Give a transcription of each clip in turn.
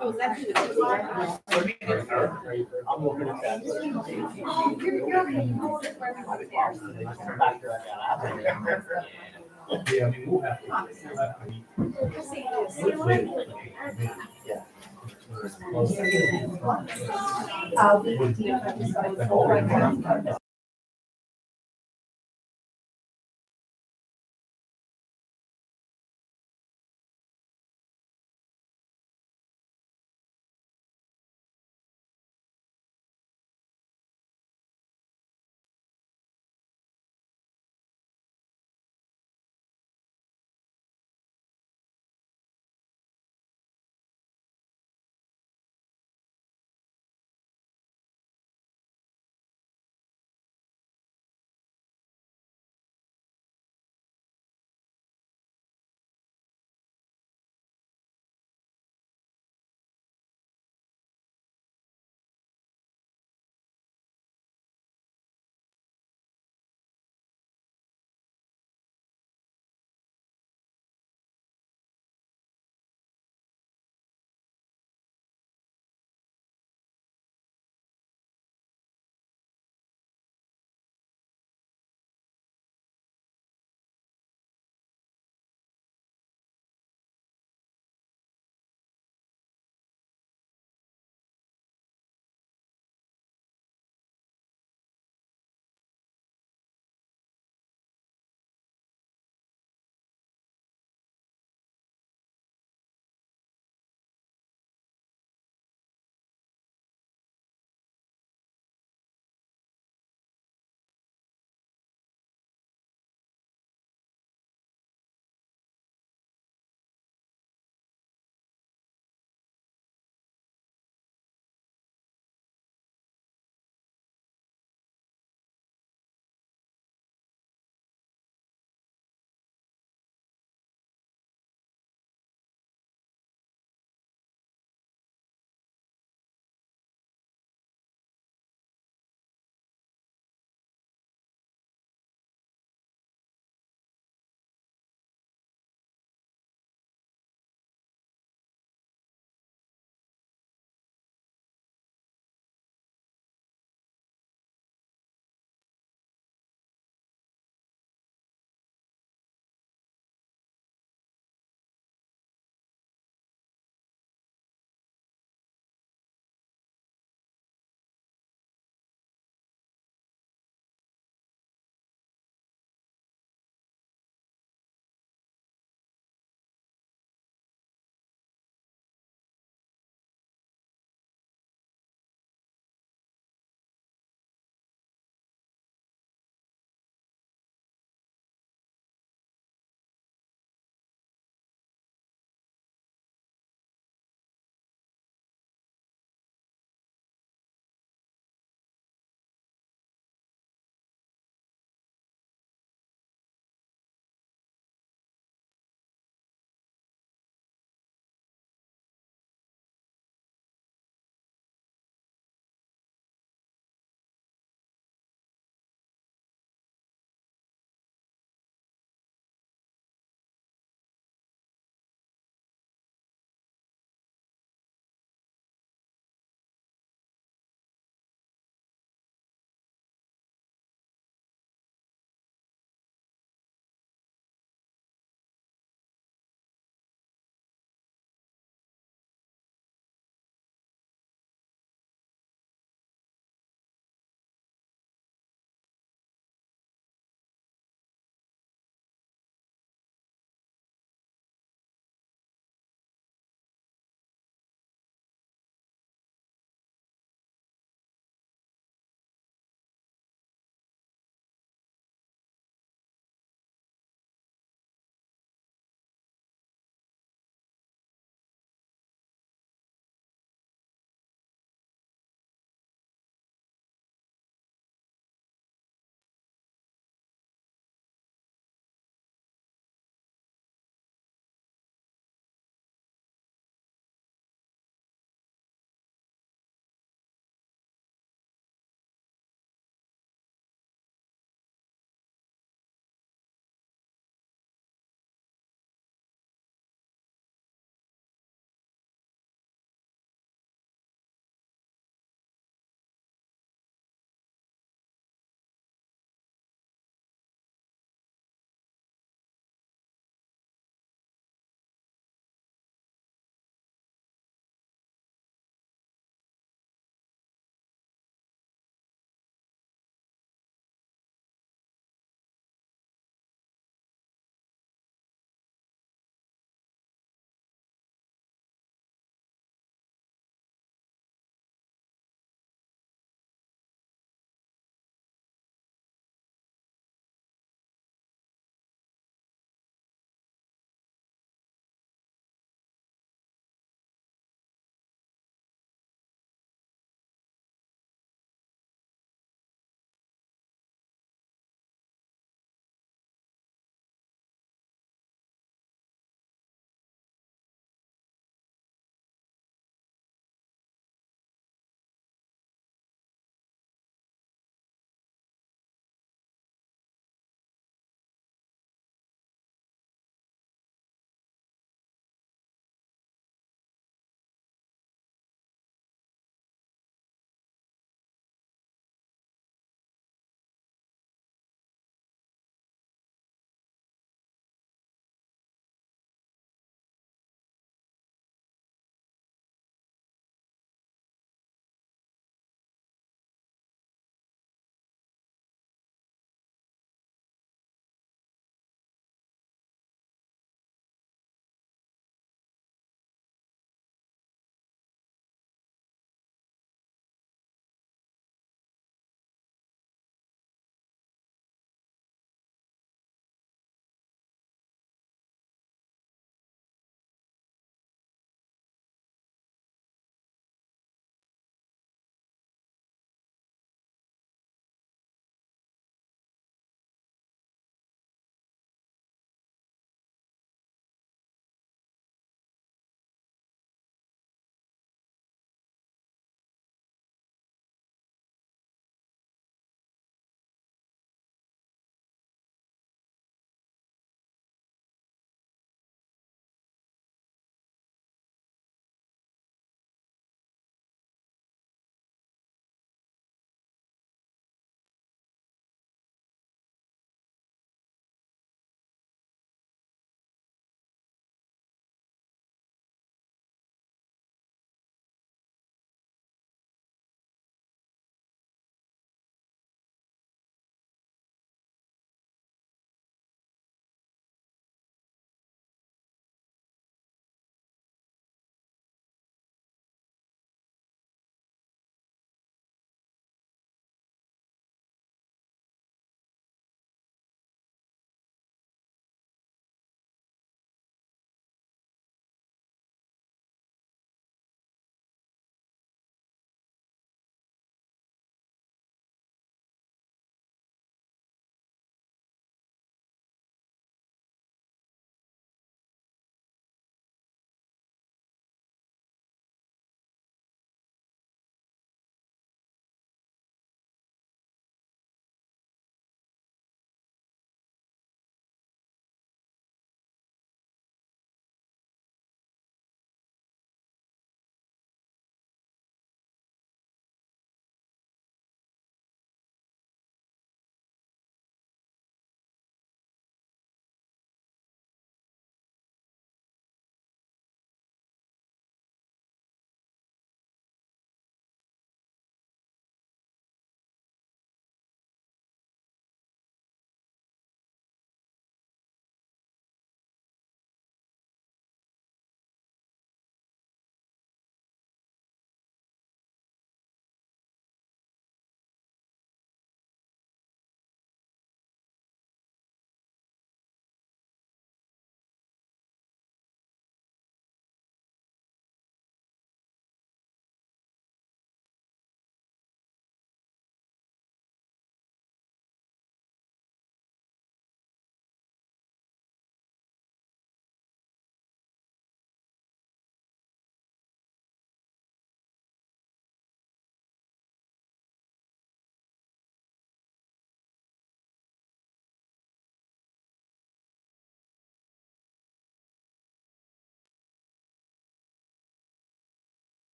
Oh, it's actually the I'm looking at that. Oh, you're okay. You hold it where we want it. Yeah, I mean, we'll have to. Yeah.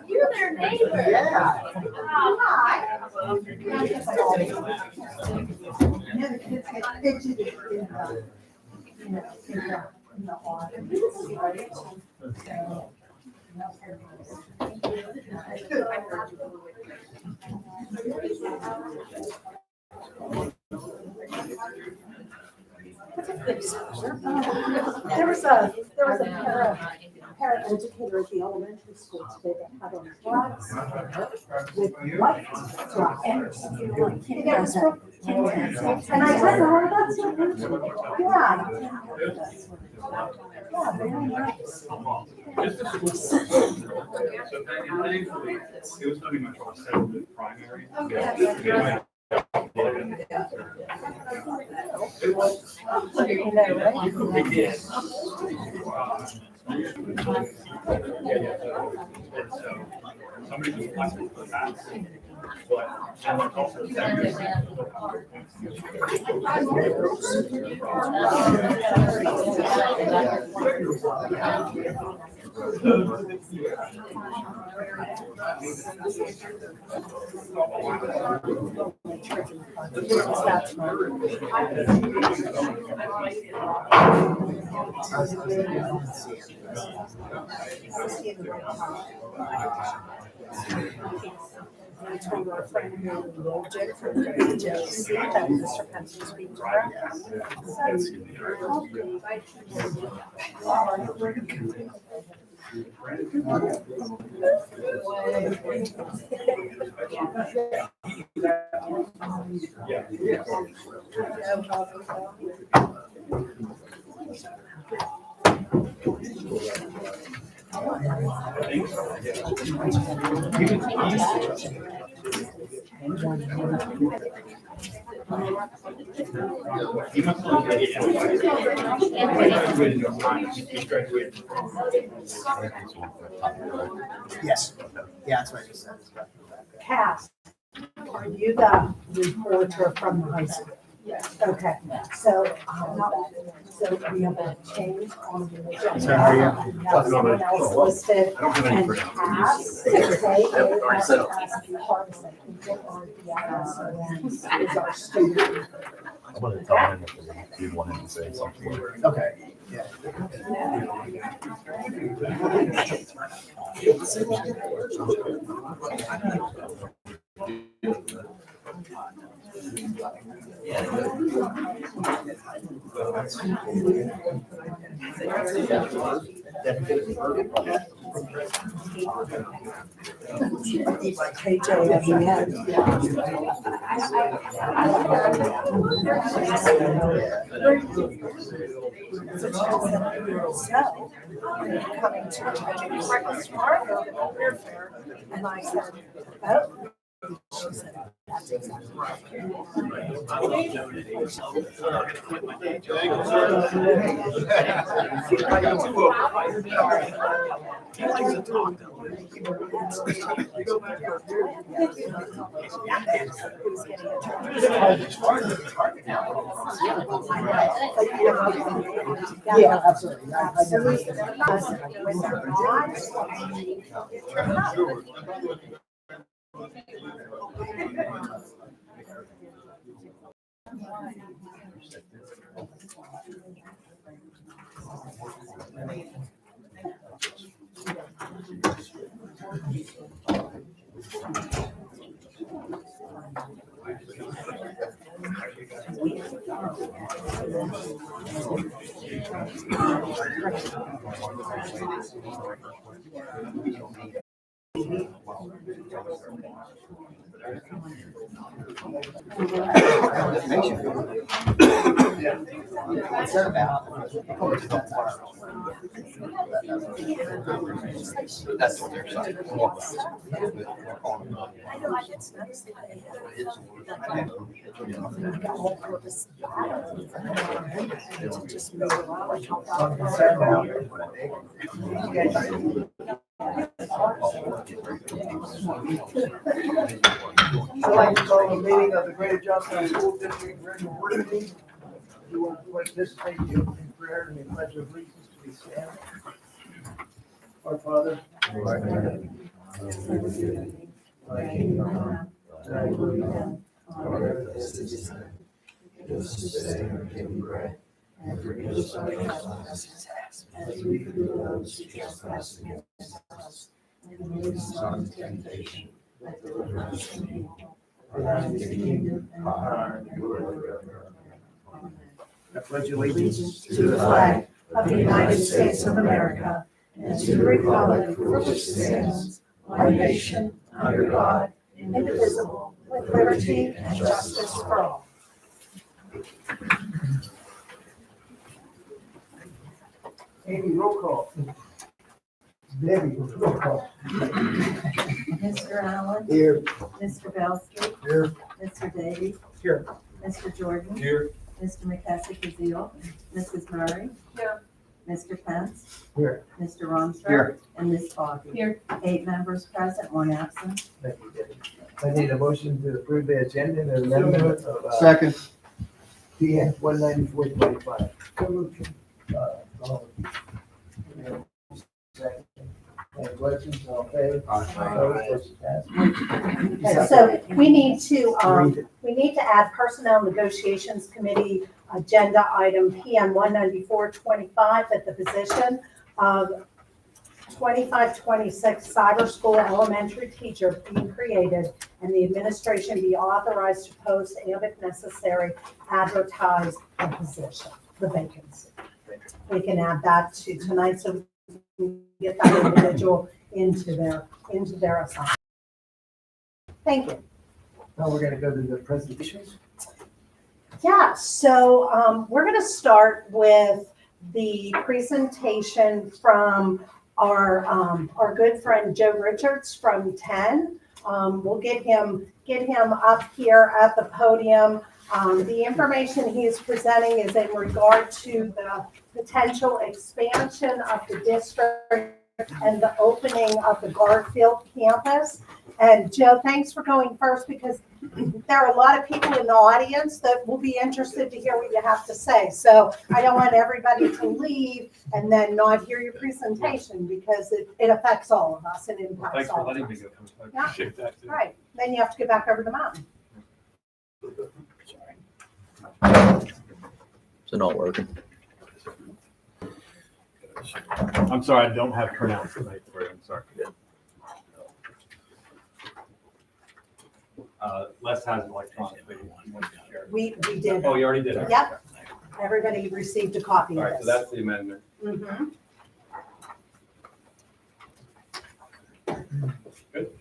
You're their neighbor. Yeah. Hi. Yeah, the kids get fidgeted in the autumn, right? There was a paraeducator at the elementary school today that had on drugs with white drugs. And I said, oh, that's so beautiful. Yeah. Yeah, very nice. Just a school. So thankfully, it was pretty much all set with primary. It was. They did. And so somebody was asking for that. But and there's also I told our friend who moved it from GJSD that Mr. Pence was speaking to her. he must have graduated. Yes. Yeah, that's what I just said. Cass, are you the reporter from the high school? Yes. Okay, so we have a change on the agenda. So how are you? We have someone else listed and Cass, K-A-S-S, partisan, people on the ISOM is our student. I'm gonna tell him if you want him to say something. Okay. Yeah. KJ at the end. So, are you coming to breakfast tomorrow? And I said, oh. She said, that's exactly right. Yeah, absolutely. What's that about? That's what they're saying. I'd like to call a meeting of the Greater Johnstown School District regular board meeting. You want to participate in prayer and the pledge of allegiance to be stand. Our Father, and forgive us our trespasses, as we forgive those who trespass against us. And lead us not into temptation, but deliver us from evil. For thine is the kingdom, and the power, and the glory forever. Amen. I pledge allegiance To the flag of the United States of America, and to the republic for which it stands, one nation, under God, indivisible, with liberty and justice for all. Amy, roll call. Debbie, roll call. Mr. Allen, Here. Mr. Belstry, Here. Mr. Davies, Here. Mr. Jordan, Here. Mr. McKessick Azile, Mrs. Murray. Here. Mr. Pence. Here. Mr. Romstra. Here. And Ms. Foggy. Here. 8 members present, 1 absent. Thank you, Debbie. I need a motion to approve the agenda and amendment of. Second. PM 19425. Second. Any questions, all in favor? Opposed, motion passed. Okay, so we need to, Read it. we need to add Personnel Negotiations Committee Agenda Item PM 19425 at the position of 2526 Cyber School Elementary Teacher being created, and the administration be authorized to post and, if necessary, advertise the position, the vacancy. We can add that to tonight so we can get that individual into their assignment. Thank you. Now we're gonna go to the presentations. Yeah, so we're going to start with the presentation from our good friend Joe Richards from 10. We'll get him up here at the podium. The information he is presenting is in regard to the potential expansion of the district and the opening of the Garfield campus. And Joe, thanks for going first, because there are a lot of people in the audience that will be interested to hear what you have to say. So I don't want everybody to leave and then not hear your presentation, because it affects all of us and impacts Thanks for all of letting me us. go. I Yeah. appreciate that too. Right, then you have to get back over the mountain. Is it not working? I'm sorry, I don't have printouts tonight for you. I'm sorry. Les has electronic. We did, Oh, you already did? Yep. everybody received a copy All of right, so this. that's the amendment. Mhm.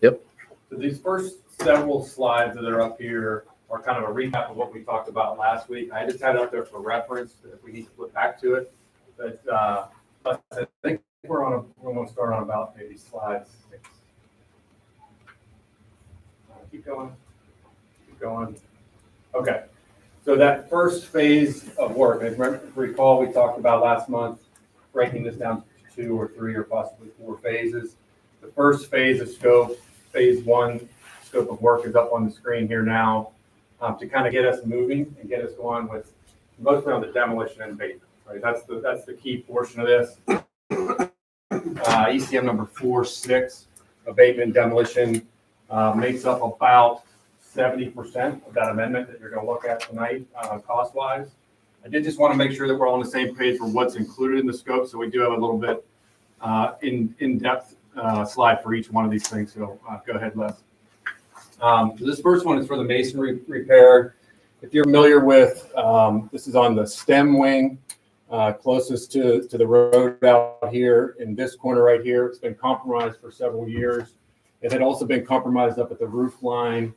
So these first several slides that are up here are kind of a recap of what we talked about last week. I just had it up there for reference if we need to flip back to it. But I think we're going to start on about maybe slide 6. Keep going. Keep going. Okay. So that first phase of work, and recall we talked about last month, breaking this down to 2 or 3 or possibly 4 phases. The first phase of scope, phase 1 scope of work, is up on the screen here now, to kind of get us moving and get us going with mostly on the demolition and abatement. Right, that's the key portion of this. ECM number 46, abatement demolition, makes up about 70% of that amendment that you're going to look at tonight, cost-wise. I did just want to make sure that we're all on the same page for what's included in the scope, so we do have a little bit in-depth slide for each one of these things. So go ahead, Les. So this first one is for the masonry repair. If you're familiar with, this is on the stem wing, closest to the road out here in this corner right here. It's been compromised for several years. It had also been compromised up at the roof line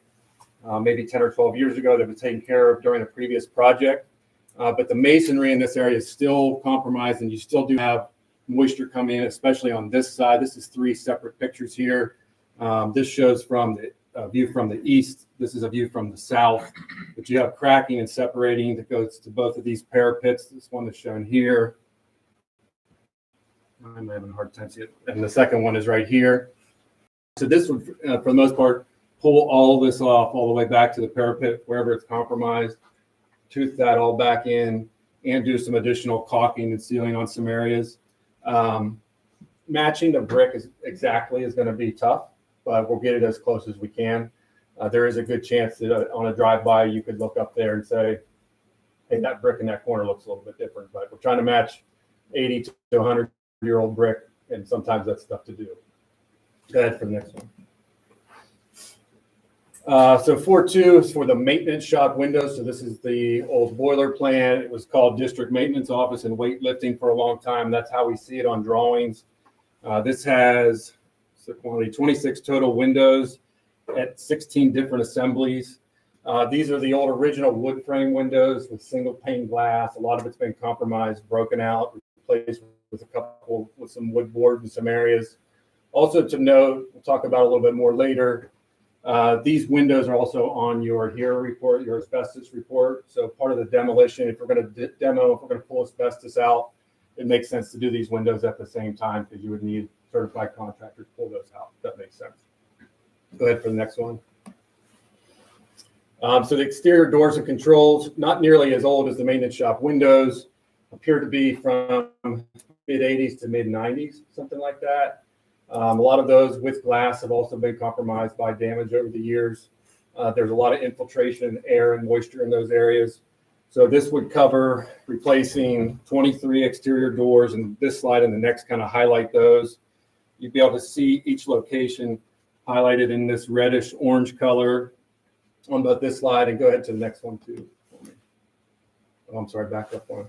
maybe 10 or 12 years ago. That was taken care of during the previous project. But the masonry in this area is still compromised, and you still do have moisture coming in, especially on this side. This is 3 separate pictures here. This shows from the view from the east. This is a view from the south. But you have cracking and separating that goes to both of these parapets. This one is shown here. I'm having a hard time seeing it. And the second one is right here. So this one, for the most part, pull all this off all the way back to the parapet wherever it's compromised, tooth that all back in, and do some additional caulking and sealing on some areas. matching the brick is going to be tough, but we'll get it as close as we can. There is a good chance that on a drive-by, you could look up there and say, hey, that brick in that corner looks a little bit different, but we're trying to match 80 to 100-year-old brick, and sometimes that's tough to do. Go ahead for the next one. So 4.2 is for the maintenance shop windows. So this is the old boiler plan. It was called District Maintenance Office and Weightlifting for a long time. That's how we see it on drawings. This has 26 total windows at 16 different assemblies. These are the old original wood frame windows with single pane glass. A lot of it's been compromised, broken out, replaced with some wood board in some areas. Also to note, we'll talk about a little bit more later, these windows are also on your HERA report, your asbestos report. So part of the demolition, if we're going to demo, if we're going to pull asbestos out, it makes sense to do these windows at the same time because you would need certified contractors to pull those out. If that makes sense. Go ahead for the next one. So the exterior doors and controls, not nearly as old as the maintenance shop windows, appear to be from mid-80s to mid-90s, something like that. A lot of those with glass have also been compromised by damage over the years. There's a lot of infiltration, air and moisture in those areas. So this would cover replacing 23 exterior doors, and this slide and the next kind of highlight those. You'd be able to see each location highlighted in this reddish orange color on both this slide, and go ahead to the next one too. Oh, I'm sorry, back up one.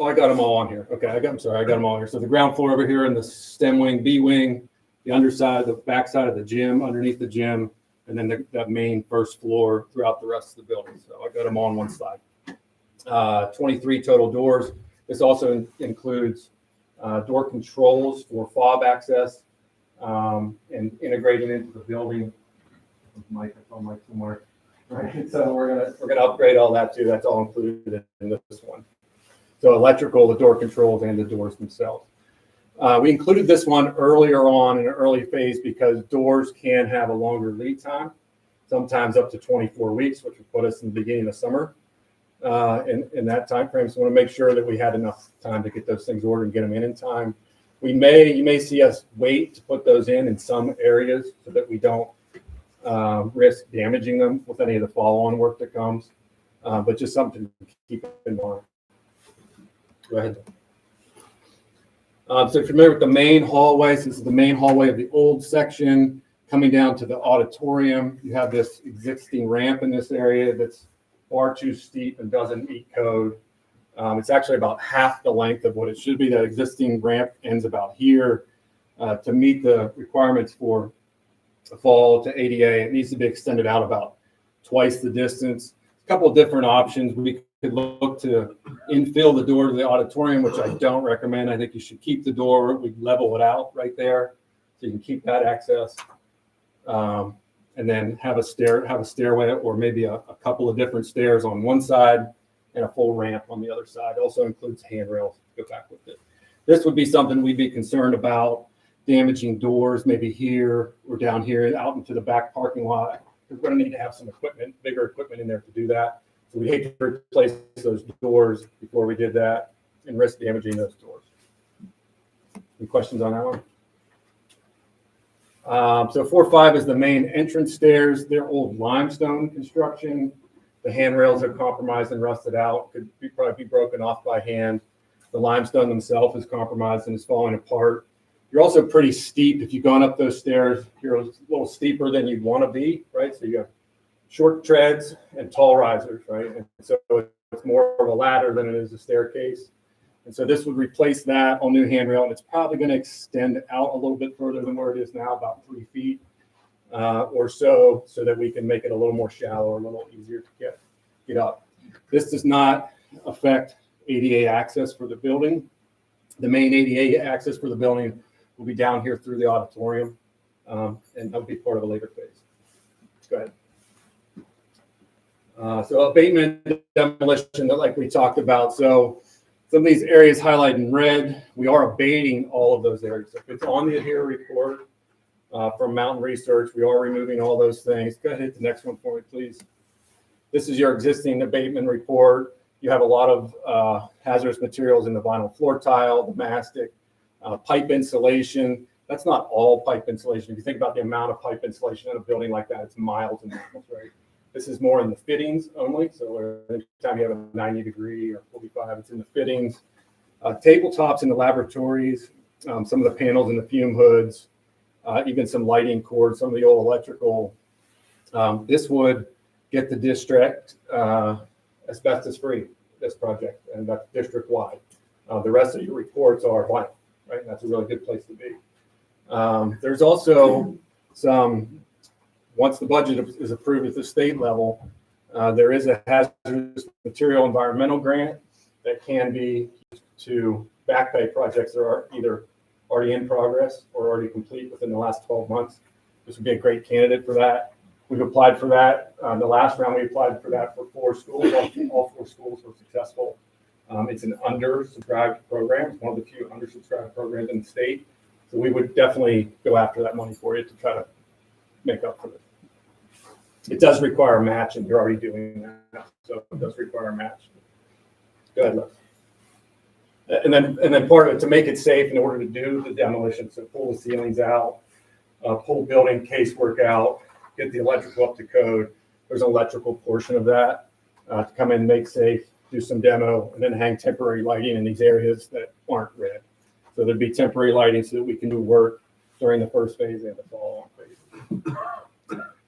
Oh, I got them all on here. Okay, I got them all here. So the ground floor over here in the stem wing, B wing, the underside, the back side of the gym, underneath the gym, and then that main first floor throughout the rest of the building. So I got them all on one slide. 23 total doors. This also includes door controls for fob access and integrating into the building. Mike, I saw Mike somewhere. Right. So we're gonna upgrade all that too. That's all included in this one. So electrical, the door controls, and the doors themselves. We included this one earlier on in an early phase because doors can have a longer lead time, sometimes up to 24 weeks, which would put us in the beginning of summer in that time frame. So we want to make sure that we had enough time to get those things ordered and get them in time. You may see us wait to put those in some areas so that we don't risk damaging them with any of the follow-on work that comes, but just something to keep in mind. Go ahead. So if you're familiar with the main hallway, this is the main hallway of the old section coming down to the auditorium. You have this existing ramp in this area that's far too steep and doesn't meet code. It's actually about half the length of what it should be. That existing ramp ends about here. To meet the requirements for the fall to ADA, it needs to be extended out about twice the distance. A couple of different options. We could look to infill the door to the auditorium, which I don't recommend. I think you should keep the door. We level it out right there so you can keep that access, and then have a stairway, or maybe a couple of different stairs on one side and a full ramp on the other side. Also includes handrails to go back with it. This would be something we'd be concerned about damaging doors, maybe here or down here out into the back parking lot. We're going to need to have some equipment, bigger equipment in there to do that. So we hate to replace those doors before we did that and risk damaging those doors. Any questions on that one? So 4.5 is the main entrance stairs. They're old limestone construction. The handrails are compromised and rusted out. Could probably be broken off by hand. The limestone themselves is compromised and is falling apart. You're also pretty steep. If you've gone up those stairs, you're a little steeper than you'd want to be, right? So you have short treads and tall risers, right? And so it's more of a ladder than it is a staircase. And so this would replace that on new handrail, and it's probably going to extend out a little bit further than where it is now, about 3 feet or so that we can make it a little more shallow, a little easier to get up. This does not affect ADA access for the building. The main ADA access for the building will be down here through the auditorium, and that'll be part of a later phase. Go ahead. So abatement, demolition, like we talked about. So some of these areas highlighted in red, we are abating all of those areas. If it's on the HERA report from Mountain Research, we are removing all those things. Go ahead, hit the next one for me, please. This is your existing abatement report. you have a lot of hazardous materials in the vinyl floor tile, the mastic, pipe insulation. That's not all pipe insulation. If you think about the amount of pipe insulation in a building like that, it's miles and miles, right? This is more in the fittings only. So anytime you have a 90-degree or 45, it's in the fittings. Tabletops in the laboratories, some of the panels in the fume hoods, even some lighting cords, some of the old electrical. This would get the district asbestos free, this project, and that's district wide. The rest of your reports are vinyl, right? And that's a really good place to be. There's also some, once the budget is approved at the state level, there is a hazardous material environmental grant that can be used to back pay projects that are either already in progress or already complete within the last 12 months. This would be a great candidate for that. We've applied for that. The last round we applied for that for 4 schools. All 4 schools were successful. It's an undersubscribed program. It's one of the few undersubscribed programs in the state. So we would definitely go after that money for you to try to make up for it. It does require a match, and you're already doing that. So it does require a match. Go ahead, Les. And then part of it, to make it safe in order to do the demolition, so pull the ceilings out, pull building casework out, get the electrical up to code. There's an electrical portion of that to come in, make safe, do some demo, and then hang temporary lighting in these areas that aren't red. So there'd be temporary lighting so that we can do work during the first phase and the follow-on phase.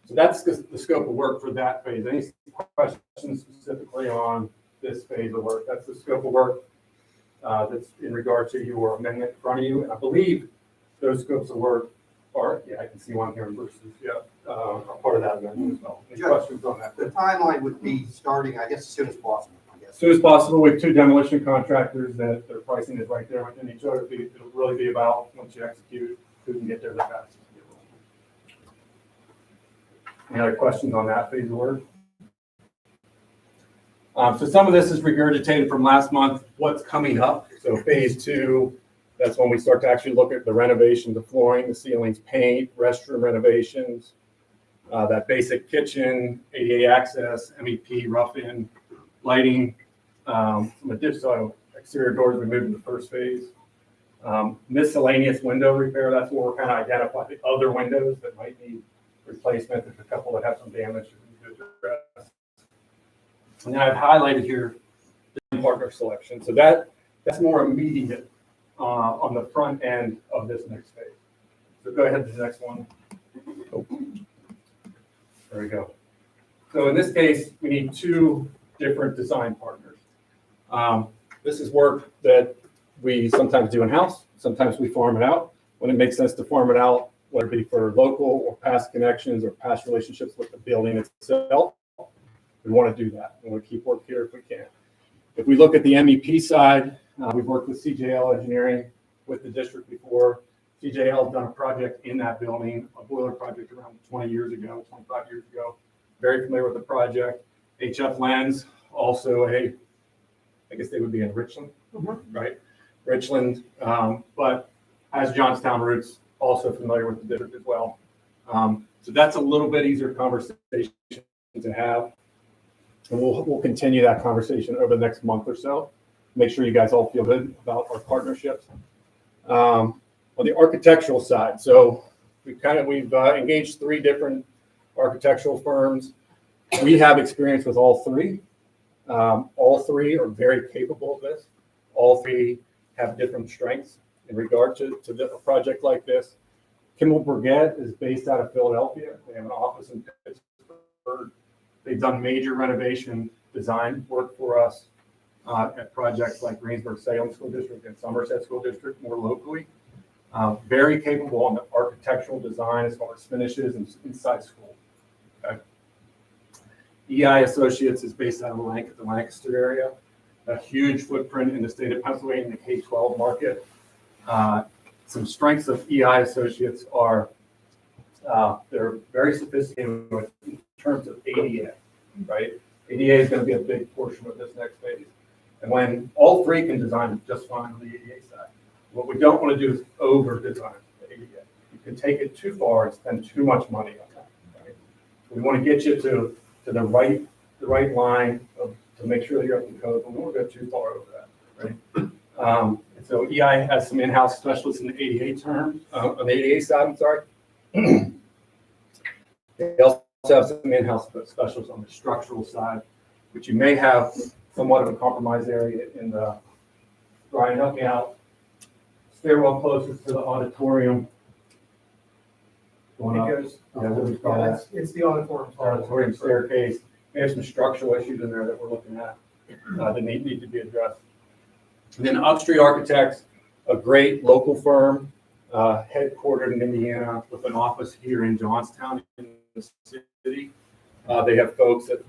So that's the scope of work for that phase. Any questions specifically on this phase of work? That's the scope of work that's in regard to your amendment in front of you. And I believe those scopes of work are, I can see one here versus, are part of that amendment as well. Any questions on that? The timeline would be starting, I guess, as soon as possible, I guess. As soon as possible. We have 2 demolition contractors that their pricing is right there within each other. It'll really be about, once you execute, who can get there the fastest. Any other questions on that phase of work? So some of this is regurgitated from last month, what's coming up. So phase 2, that's when we start to actually look at the renovation, the flooring, the ceilings, paint, restroom renovations, that basic kitchen, ADA access, MEP, rough-in, lighting, some additional exterior doors we moved in the first phase. Miscellaneous window repair, that's where we're kind of identifying the other windows that might need replacement. There's a couple that have some damage that we need to address. And then I've highlighted here the partner selection. So that's more immediate on the front end of this next phase. So go ahead to the next one. Oh. There we go. So in this case, we need 2 different design partners. This is work that we sometimes do in-house. Sometimes we farm it out. When it makes sense to farm it out, whether it be for local or past connections or past relationships with the building itself, we want to do that. We want to keep work here if we can. If we look at the MEP side, we've worked with CJL Engineering with the district before. CJL has done a project in that building, a boiler project around 20 years ago, 25 years ago. Very familiar with the project. HF Lens, also I guess they would be in Richland, right? Richland, but has Johnstown roots, also familiar with the district as well. So that's a little bit easier conversation to have. And we'll continue that conversation over the next month or so. Make sure you guys all feel good about our partnerships. On the architectural side, so we've engaged 3 different architectural firms. We have experience with all 3. All 3 are very capable of this. All 3 have different strengths in regard to a project like this. Kimball Burgett is based out of Philadelphia. They have an office in Pittsburgh. They've done major renovation design work for us at projects like Greensburg-Salem School District and Somerset School District more locally. Very capable on the architectural design as far as finishes and inside school. Okay. EI Associates is based out of the Lancaster area. A huge footprint in the state of Pennsylvania in the K-12 market. Some strengths of EI Associates are they're very sophisticated in terms of ADA, right? ADA is going to be a big portion of this next phase. And when all 3 can design just fine on the ADA side, what we don't want to do is over-design the ADA. You can take it too far and spend too much money on that, right? We want to get you to the right line of to make sure that you're up to code, but we won't go too far over that, right? And so EI has some in-house specialists in the ADA term, on the ADA side, I'm sorry. They also have some in-house specialists on the structural side, which you may have somewhat of a compromised area in the, Brian, help me out, stairwell closest to the auditorium. Going up. Yeah, what do we call that? It's the auditorium. Auditorium staircase. We have some structural issues in there that we're looking at that need to be addressed. And then Upstreet Architects, a great local firm, headquartered in Indiana with an office here in Johnstown in the city. They have folks that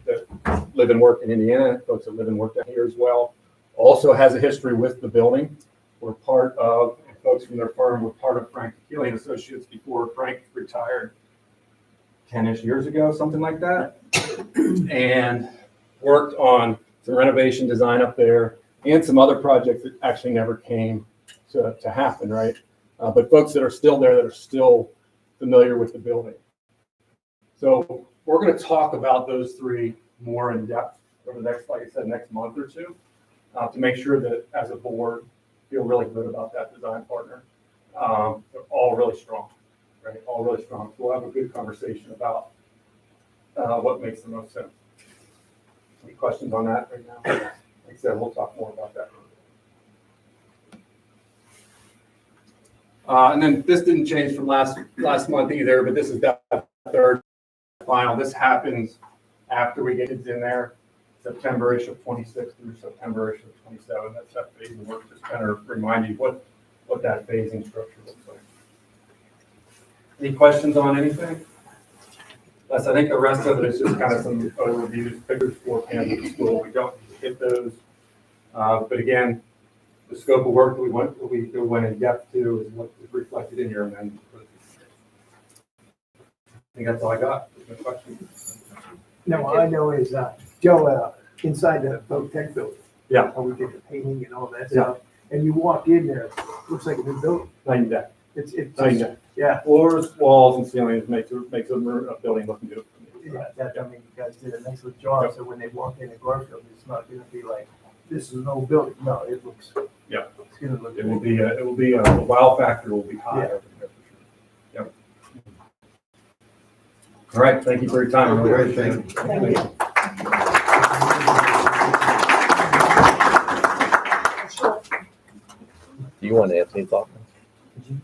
live and work in Indiana, folks that live and work down here as well. Also has a history with the building. We're part of, folks from their firm were part of Frank Keeley and Associates before Frank retired 10-ish years ago, something like that. And worked on some renovation design up there and some other projects that actually never came to happen, right? But folks that are still there that are still familiar with the building. So we're going to talk about those three more in depth over the next, like I said, next month or two, to make sure that as a board, feel really good about that design partner. They're all really strong, right? All really strong. So we'll have a good conversation about what makes the most sense. Any questions on that right now? Like I said, we'll talk more about that. And then this didn't change from last month either, but this is that third final. This happens after we get kids in there, September-ish of 26 through September-ish of 27. That's that phase of work. Just kind of remind you what that phasing structure looks like. Any questions on anything? I think the rest of it is just kind of some overviews, pictures, floor plans of the school. We don't hit those. But again, the scope of work that we went in depth to is what is reflected in your amendment. I think that's all I got. No questions? No, all I know is, Joe, inside the Voc Tech building. Yeah. How we did the painting and all that stuff. And you walk in there, looks like a new building. Night and day. It's Night and just, day. yeah. Floors, walls, and ceilings makes a building look good. Yeah, that, I mean, you guys did an excellent job, so when they walk in Garfield, it's not gonna be like, this is an old building, no, it looks. Yeah. It's gonna look. It will be a wow factor will be high. Yeah. Over there for sure. Yep. All right, thank you for your time. I really appreciate it. Thank you. Do you want Anthony talking? Do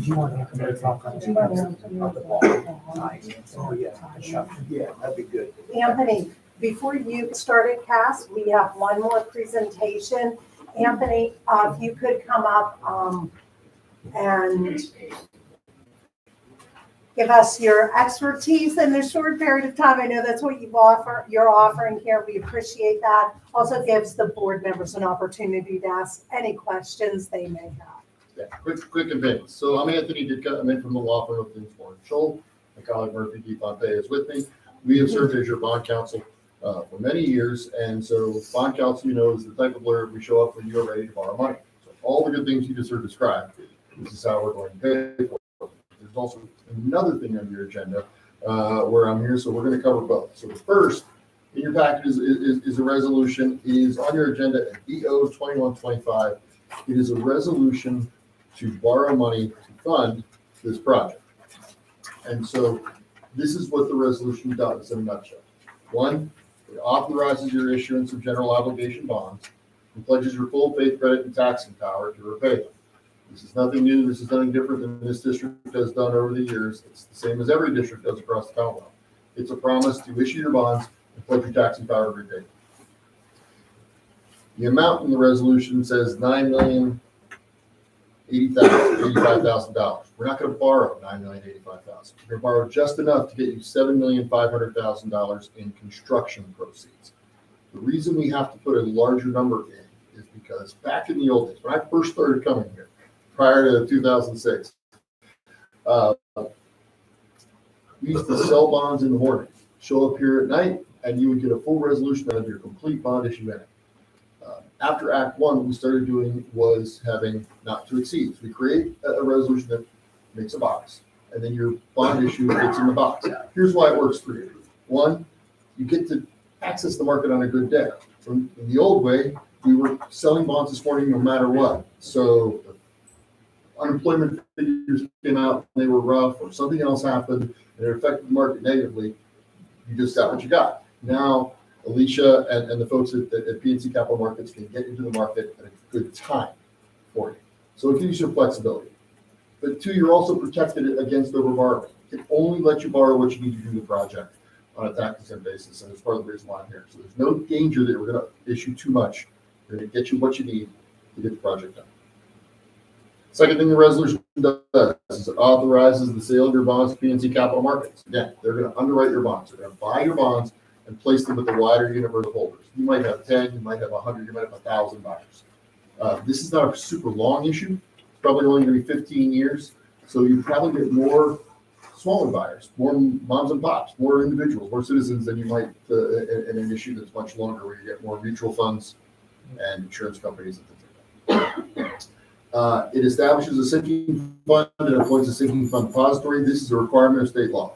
you want to talk on Oh, yeah, yeah, that'd be good. Anthony, before you started, Cass, we have one more presentation. Anthony, if you could come up and give us your expertise in a short period of time. I know that's what you're offering here. We appreciate that. Also gives the board members an opportunity to ask any questions they may have. Yeah, quick and painless. So I'm Anthony Ditka. I'm in from the law firm of Dinsmore and Scholl. My colleague Murphy DeFonte is with me. We have served as your bond counsel for many years. And so bond counsel, you know, is the type of lawyer we show up when you're ready to borrow money. So all the good things you just heard described, this is how we're going to pay for it. There's also another thing on your agenda where I'm here. So we're going to cover both. So the first in your package is a resolution. It is on your agenda at BO 2125. It is a resolution to borrow money to fund this project. And so this is what the resolution does in a nutshell. One, it authorizes your issuance of general obligation bonds and pledges your full faith, credit, and taxing power to repay them. This is nothing new. This is nothing different than this district has done over the years. It's the same as every district does across the Commonwealth. It's a promise to issue your bonds and pledge your taxing power to repay them. The amount in the resolution says $9,085,000. We're not going to borrow $9,085,000. We're going to borrow just enough to get you $7,500,000 in construction proceeds. The reason we have to put a larger number in is because back in the old days, when I first started coming here, prior to 2006, we used to sell bonds in the morning, show up here at night, and you would get a full resolution of your complete bond issue in it. After Act 1, what we started doing was having not to exceed. So we create a resolution that makes a box, and then your bond issue fits in the box. Here's why it works for you. One, you get to access the market on a good day. In the old way, we were selling bonds this morning no matter what. So unemployment figures came out and they were rough, or something else happened and it affected the market negatively, you just got what you got. Now, Alicia and the folks at PNC Capital Markets can get into the market at a good time for you. So it gives you some flexibility. But two, you're also protected against overborrowing. It can only let you borrow what you need to do the project on a tax-exempt basis, and it's part of the reason why I'm here. So there's no danger that we're going to issue too much. We're going to get you what you need to get the project done. Second thing the resolution does is it authorizes the sale of your bonds to PNC Capital Markets. Again, they're going to underwrite your bonds. They're going to buy your bonds and place them with the wider universe of holders. You might have 10, you might have 100, you might have 1,000 buyers. This is not a super long issue. It's probably only going to be 15 years. So you probably get more smaller buyers, more moms and pops, more individuals, more citizens than you might in an issue that's much longer, where you get more mutual funds and insurance companies and things like that. It establishes a sinking fund and appoints a sinking fund depository. This is a requirement of state law.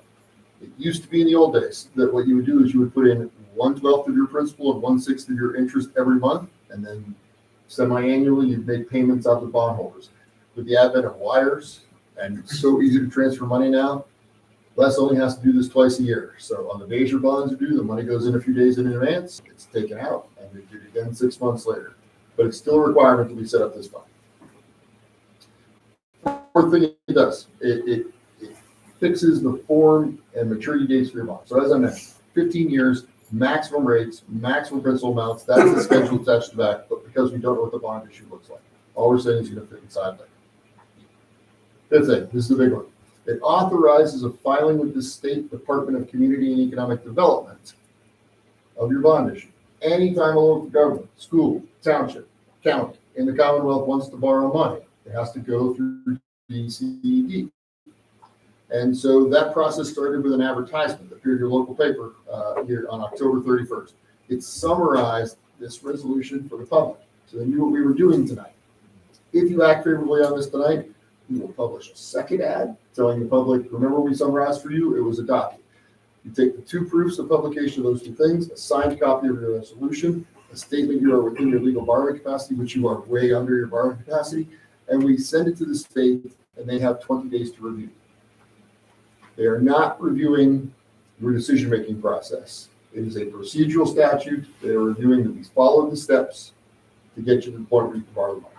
It used to be in the old days that what you would do is you would put in 1/12 of your principal and 1/6 of your interest every month, and then semi-annually you'd make payments out to bondholders. With the advent of wires and it's so easy to transfer money now, Les only has to do this twice a year. So on the days your bonds are due, the money goes in a few days in advance, it's taken out, and they do it again 6 months later. But it's still a requirement that we set up this fund. Fourth thing it does, it fixes the form and maturity dates for your bond. So as I mentioned, 15 years, maximum rates, maximum principal amounts, that's the schedule attached to that, but because we don't know what the bond issue looks like, all we're saying is going to fit inside there. Fifth thing, this is the big one. It authorizes a filing with the State Department of Community and Economic Development of your bond issue. Anytime a local government, school, township, county in the Commonwealth wants to borrow money, it has to go through DCED. And so that process started with an advertisement that appeared in your local paper here on October 31st. It summarized this resolution for the public, so they knew what we were doing tonight. If you act favorably on this tonight, we will publish a second ad telling the public, remember we summarized for you, it was adopted. You take the two proofs of publication of those two things, a signed copy of your resolution, a statement you are within your legal borrowing capacity, which you are way under your borrowing capacity, and we send it to the state and they have 20 days to review. They are not reviewing your decision-making process. It is a procedural statute. They are reviewing that we follow the steps to get you to the point where you can borrow the money.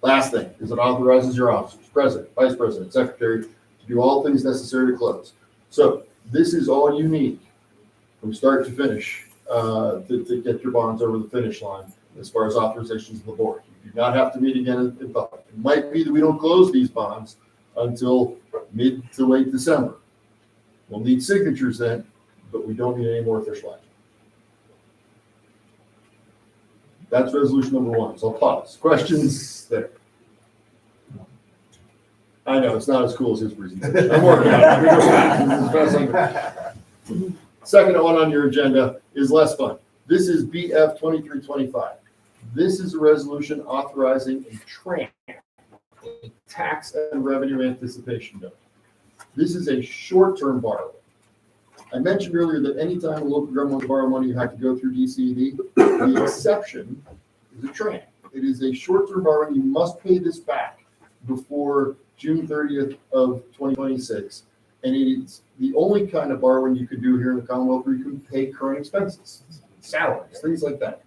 Last thing is it authorizes your officers, president, vice president, secretary, to do all things necessary to close. So this is all you need from start to finish to get your bonds over the finish line as far as authorizations of the board. You do not have to meet again in public. It might be that we don't close these bonds until mid to late December. We'll need signatures then, but we don't need any more official action. That's resolution number 1. So I'll pause. Questions there? I know it's not as cool as his presentation. I'm working on it. Second one on your agenda is less fun. This is BF 2325. This is a resolution authorizing a TRAN, a tax and revenue anticipation note. This is a short-term borrowing. I mentioned earlier that anytime a local government wants to borrow money, you have to go through DCED. The exception is a TRAN. It is a short-term borrowing. You must pay this back before June 30th of 2026. And it's the only kind of borrowing you can do here in the Commonwealth where you can pay current expenses, salaries, things like that.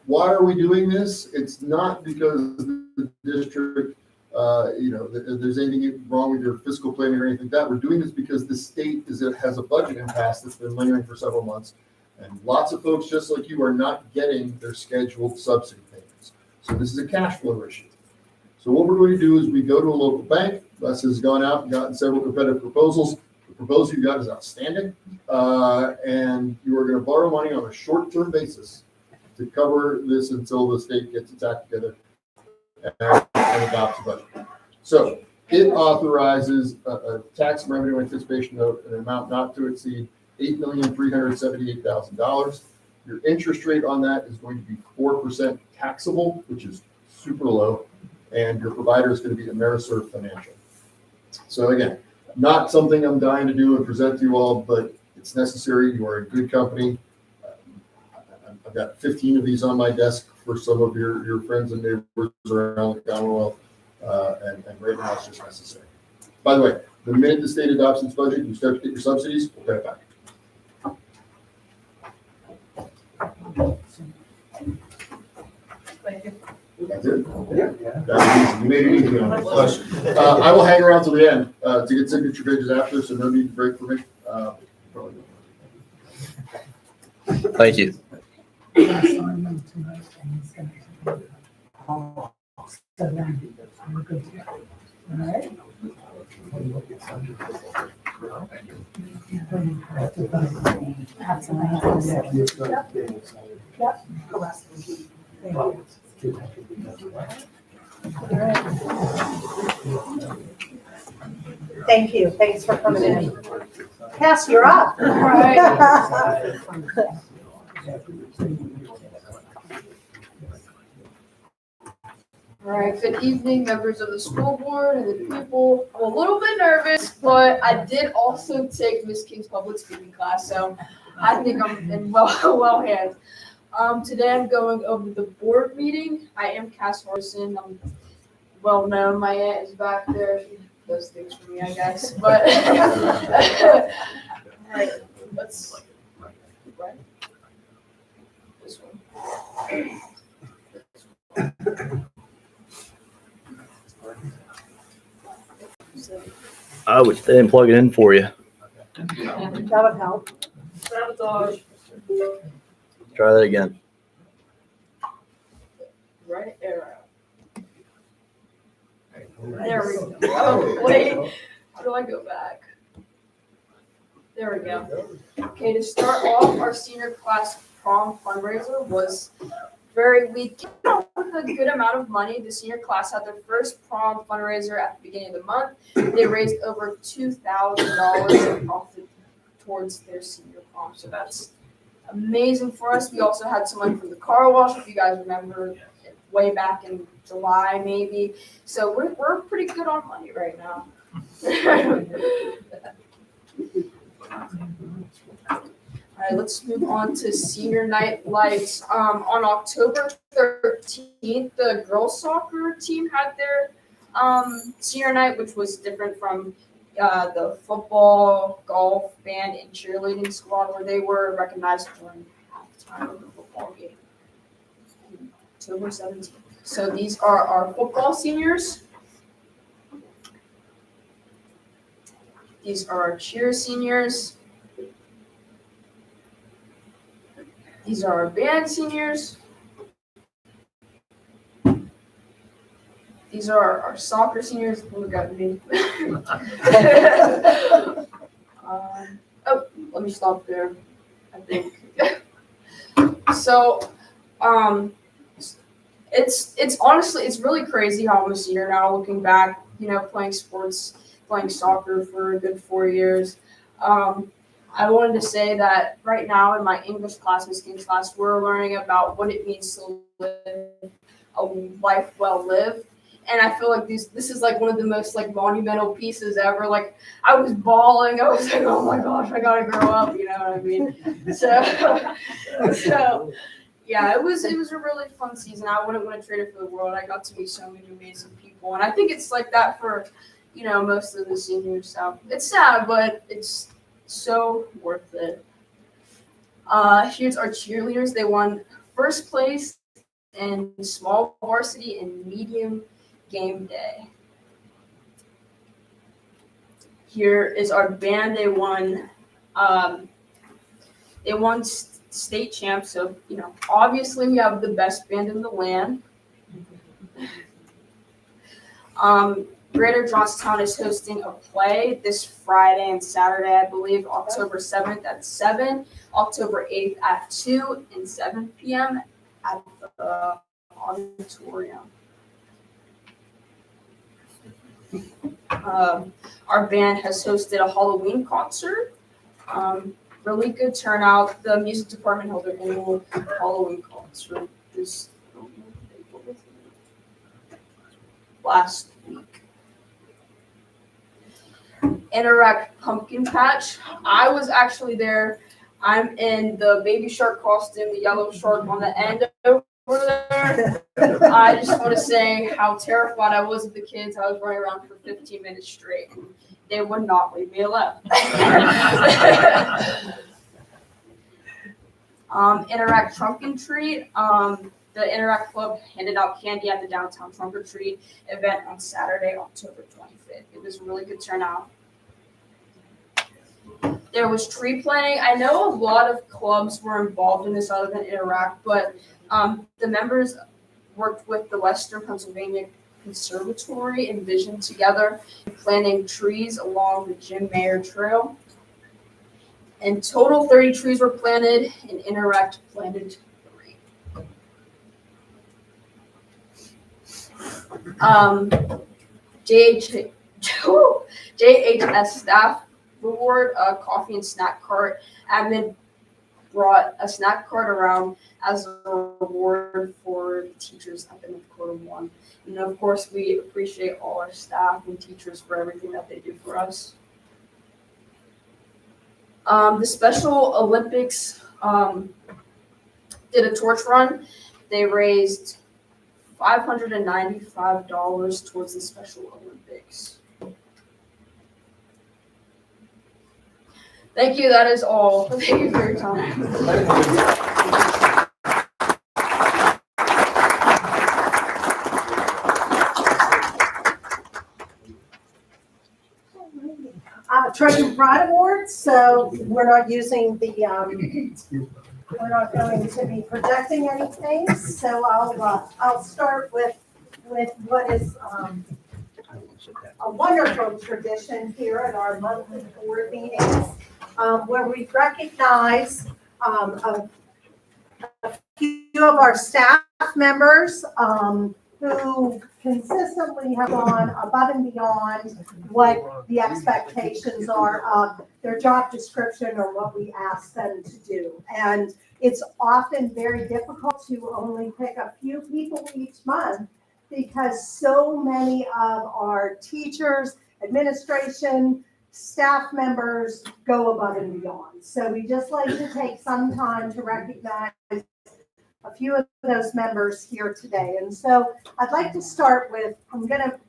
Why are we doing this? It's not because the district, there's anything wrong with your fiscal planning or anything like that. We're doing this because the state has a budget impasse that's been lingering for several months. And lots of folks just like you are not getting their scheduled subsidy payments. So this is a cash flow issue. So what we're going to do is we go to a local bank. Les has gone out and gotten several competitive proposals. The proposal you got is outstanding. And you are going to borrow money on a short-term basis to cover this until the state gets its act together and adopts a budget. So it authorizes a tax and revenue anticipation note, an amount not to exceed $8,378,000. Your interest rate on that is going to be 4% taxable, which is super low, and your provider is going to be Ameriserve Financial. So again, not something I'm dying to do and present to you all, but It's necessary. You are in good company. I've got 15 of these on my desk for some of your friends and neighbors around the Commonwealth, and right now it's just necessary. By the way, the minute the state adopts its budget, you start to get your subsidies, we'll pay it back. Thank you. That's it. Yeah. That was easy. You made it easy on me. I will hang around till the end to get signature pages after, so no need to break for me. Thank you. Thank you. Thanks for coming in. Cass, you're up. All right, good evening, members of the school board and the people. I'm a little bit nervous, but I did also take Miss King's public speaking class, so I think I'm in well hands. Today I'm going over the board meeting. I am Cass Horson. I'm well known. My aunt is back there. She does things for me, I guess. But all right, let's right. This one. I would stay and plug it in for you. That would help. Sabotage. Try that again. Right arrow. There we go. Oh, wait. How do I go back? There we go. Okay, to start off, our senior class prom fundraiser was we came up with a good amount of money. The senior class had their first prom fundraiser at the beginning of the month. They raised over $2,000 in profit towards their senior prom. So that's amazing for us. We also had some money from the car wash, if you guys remember, way back in July maybe. So we're pretty good on money right now. All right, let's move on to senior night lights. On October 13th, the girls soccer team had their senior night, which was different from the football, golf, band, and cheerleading squad, where they were recognized during halftime of the football game. October 17th. So these are our football seniors. These are our cheer seniors. These are our band seniors. These are our soccer seniors. Look at me. Let me stop there. I think. So, it's honestly, it's really crazy how I'm a senior now. Looking back, playing sports, playing soccer for a good 4 years. I wanted to say that right now in my English class, Miss King's class, we're learning about what it means to live a life well lived. And I feel like this is like one of the most like monumental pieces ever. Like I was bawling. I was like, oh my gosh, I gotta grow up. You know what I mean? So yeah, it was a really fun season. I wouldn't want to trade it for the world. I got to meet so many amazing people, and I think it's like that for most of the seniors. So it's sad, but it's so worth it. Here's our cheerleaders. They won first place in small varsity and medium game day. Here is our band. They won state champs. So, obviously we have the best band in the land. Greater Johnstown is hosting a play this Friday and Saturday, I believe, October 7th at 7, October 8th at 2, and 7 p.m. at the auditorium. Our band has hosted a Halloween concert. Really good turnout. The music department held their annual Halloween concert last week. Interact Pumpkin Patch. I was actually there. I'm in the baby shark costume, the yellow shark on the end over there. I just want to say how terrified I was of the kids. I was running around for 15 minutes straight. They would not leave me alone. Interact Trunk and Treat. The Interact Club handed out candy at the downtown Trunk or Treat event on Saturday, October 25th. It was a really good turnout. There was tree planting. I know a lot of clubs were involved in this other than Interact, but the members worked with the Western Pennsylvania Conservatory and Vision together, planting trees along the Jim Mayer Trail. In total, 30 trees were planted, and Interact planted 3. JHS staff reward, a coffee and snack cart. Admin brought a snack cart around as a reward for the teachers at the end of quarter 1. And of course, we appreciate all our staff and teachers for everything that they do for us. The Special Olympics did a torch run. They raised $595 towards the Special Olympics. Thank you. That is all. Thank you for your time. Treasure and Pride Awards, so we're not using the, we're not going to be projecting anything, so I'll start with what is a wonderful tradition here at our monthly board meetings, where we recognize a few of our staff members who consistently have gone above and beyond what the expectations are of their job description or what we ask them to do. And it's often very difficult to only pick a few people each month because so many of our teachers, administration, staff members go above and beyond. So we just like to take some time to recognize a few of those members here today. And so I'd like to start with, I'm going to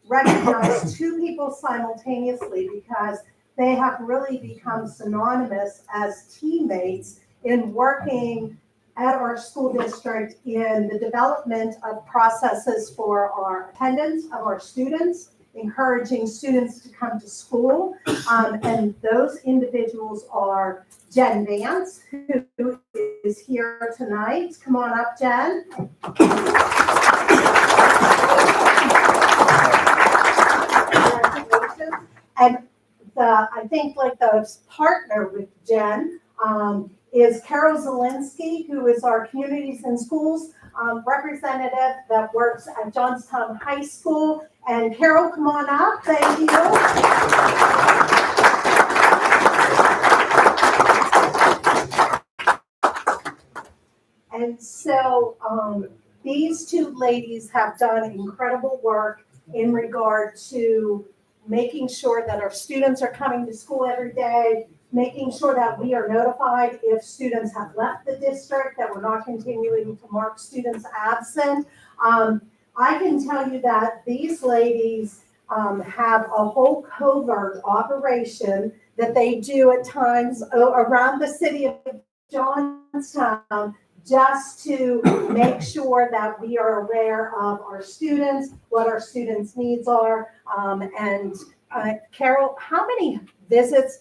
recognize 2 people simultaneously because they have really become synonymous as teammates in working at our school district in the development of processes for our attendance of our students, encouraging students to come to school. And those individuals are Jen Vance, who is here tonight. Come on up, Jen. Congratulations. And I think like the partner with Jen is Carol Zielinski, who is our Communities and Schools representative that works at Johnstown High School. And Carol, come on up. Thank you. And so these 2 ladies have done incredible work in regard to making sure that our students are coming to school every day, making sure that we are notified if students have left the district, that we're not continuing to mark students absent. I can tell you that these ladies have a whole covert operation that they do at times around the city of Johnstown just to make sure that we are aware of our students, what our students' needs are. And Carol, how many visits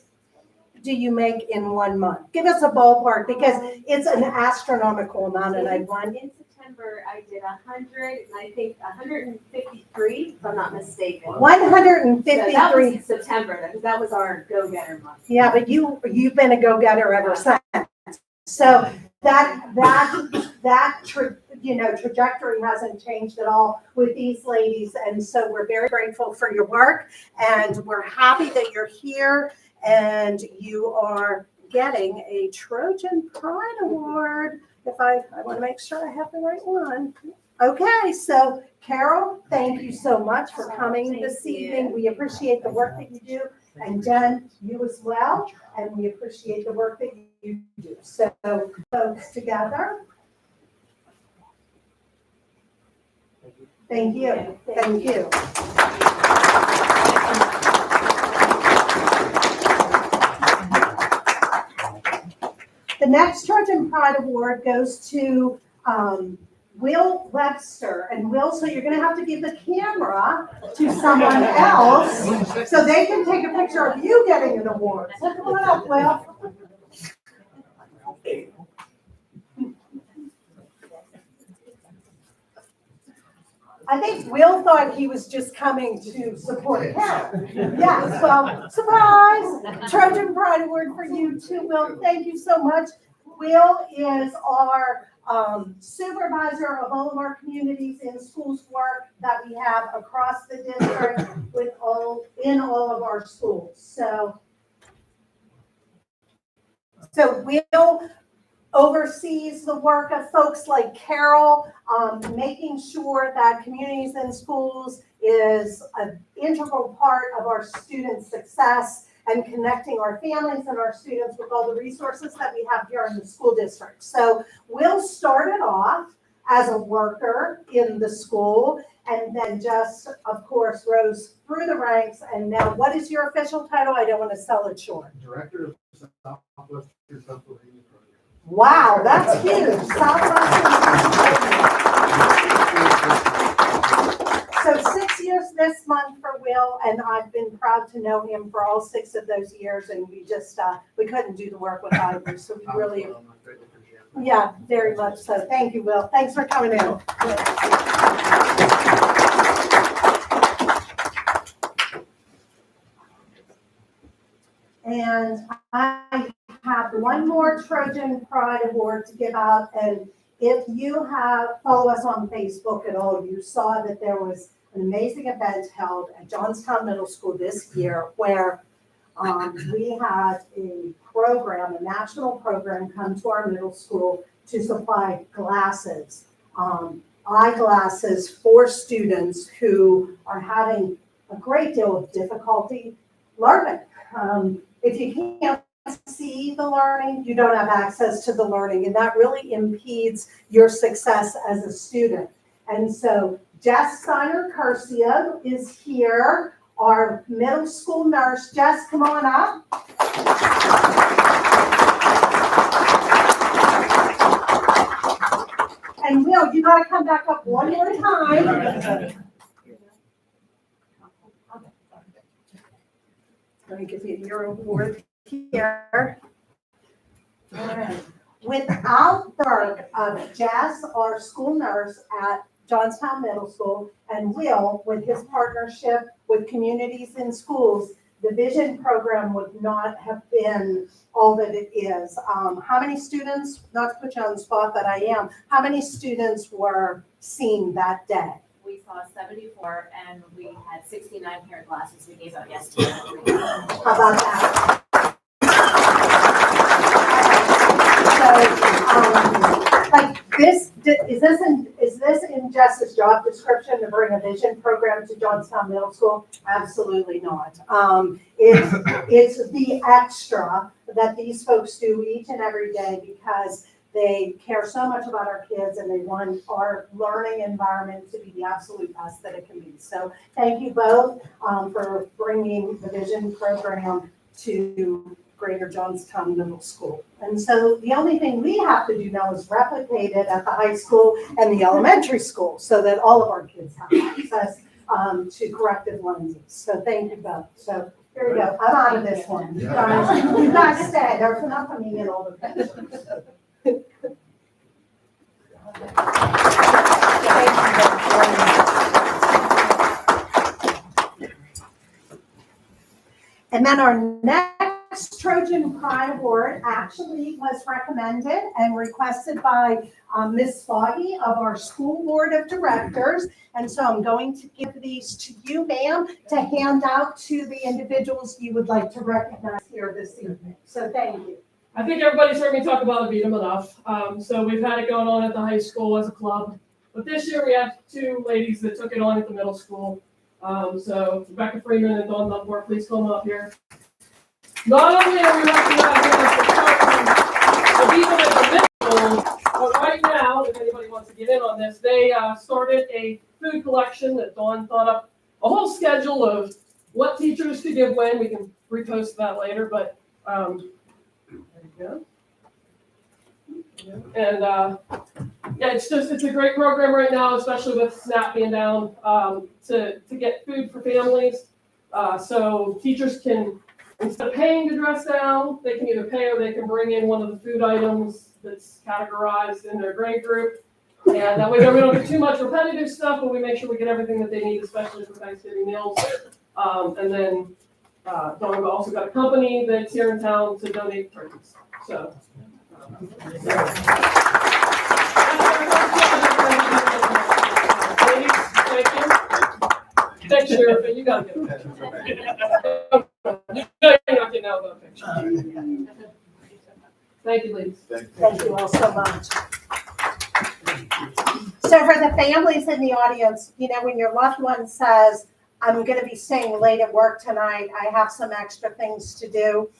do you make in 1 month? Give us a ballpark because it's an astronomical amount and I want. In September, I did 100, and I think 153, if I'm not mistaken. 153. So that was in September, because that was our go-getter month. Yeah, but you've been a go-getter ever since. So that trajectory hasn't changed at all with these ladies, and so we're very grateful for your work, and we're happy that you're here, and you are getting a Trojan Pride Award. If I want to make sure I have the right one. Okay, so Carol, thank you so much for coming this Thank you. evening. We appreciate the work that you do. And Jen, you as well, and we appreciate the work that you do. So folks together. Thank you. Thank you. The next Trojan Pride Award goes to Will Webster. And Will, so you're going to have to give the camera to someone else so they can take a picture of you getting an award. So come on up, Will. I think Will thought he was just coming to support Carol. Yes, well, surprise! Trojan Pride Award for you too, Will. Thank you so much. Will is our supervisor of all of our communities in schools work that we have across the district in all of our schools. So Will oversees the work of folks like Carol, making sure that communities and schools is an integral part of our students' success and connecting our families and our students with all the resources that we have here in the school district. So Will started off as a worker in the school and then just, of course, rose through the ranks. And now what is your official title? I don't want to sell it short. Director of Southwestern Pennsylvania Program. Wow, that's huge. So 6 years this month for Will, and I've been proud to know him for all 6 of those years, and we just, we couldn't do the work without him, so we really, yeah, very much so. Thank you, Will. Thanks for coming in. And I have one more Trojan Pride Award to give out, and if you follow us on Facebook at all, you saw that there was an amazing event held at Johnstown Middle School this year where we had a national program come to our middle school to supply glasses, eyeglasses for students who are having a great deal of difficulty learning. If you can't see the learning, you don't have access to the learning, and that really impedes your success as a student. And so Jess Steiner-Curcio is here, our middle school nurse. Jess, come on up. And Will, you gotta come back up one more time. Let me give you your award here. All right. Without the work of Jess, our school nurse at Johnstown Middle School, and Will, with his partnership with communities in schools, the Vision program would not have been all that it is. How many students, not to put you on the spot, but I am, how many students were seen that day? We saw 74 and we had 69 pair of glasses we gave out yesterday. How about that? So, like this, is this in Jess's job description to bring a vision program to Johnstown Middle School? Absolutely not. It's the extra that these folks do each and every day because they care so much about our kids and they want our learning environment to be the absolute best that it can be. So thank you both for bringing the Vision program to Greater Johnstown Middle School. And so the only thing we have to do now is replicate it at the high school and the elementary school so that all of our kids have access to corrective lenses. So thank you both. So here we go. I'm out of this one. You guys stay. There's enough of me in all the pictures. And then our next Trojan Pride Award actually was recommended and requested by Ms. Foggy of our school board of directors. And so I'm going to give these to you, ma'am, to hand out to the individuals you would like to recognize here this evening. So thank you. I think everybody's heard me talk about the Beat 'em enough. So we've had it going on at the high school as a club. But this year we have two ladies that took it on at the middle school. So Rebecca Freeman and Dawn Lovemore, please come up here. Not only are we recognizing the people at the middle school, but right now, if anybody wants to get in on this, they started a food collection that Dawn thought up a whole schedule of what teachers to give when. We can repost that later, but there you go. And yeah, it's a great program right now, especially with SNAP being down, to get food for families. So teachers can, instead of paying to dress down, they can either pay or they can bring in one of the food items that's categorized in their grade group. And that way we don't get too much repetitive stuff, but we make sure we get everything that they need, especially for Thanksgiving meals. And then Dawn also got a company that's here in town to donate turkeys. So. Ladies, thank you. Thanks, Sheriff, and you gotta get a picture. No, you're not getting out of the picture. Thank you, ladies. Thank you all so much. So for the families in the audience, you know, when your loved one says, I'm going to be staying late at work tonight, I have some extra things to do,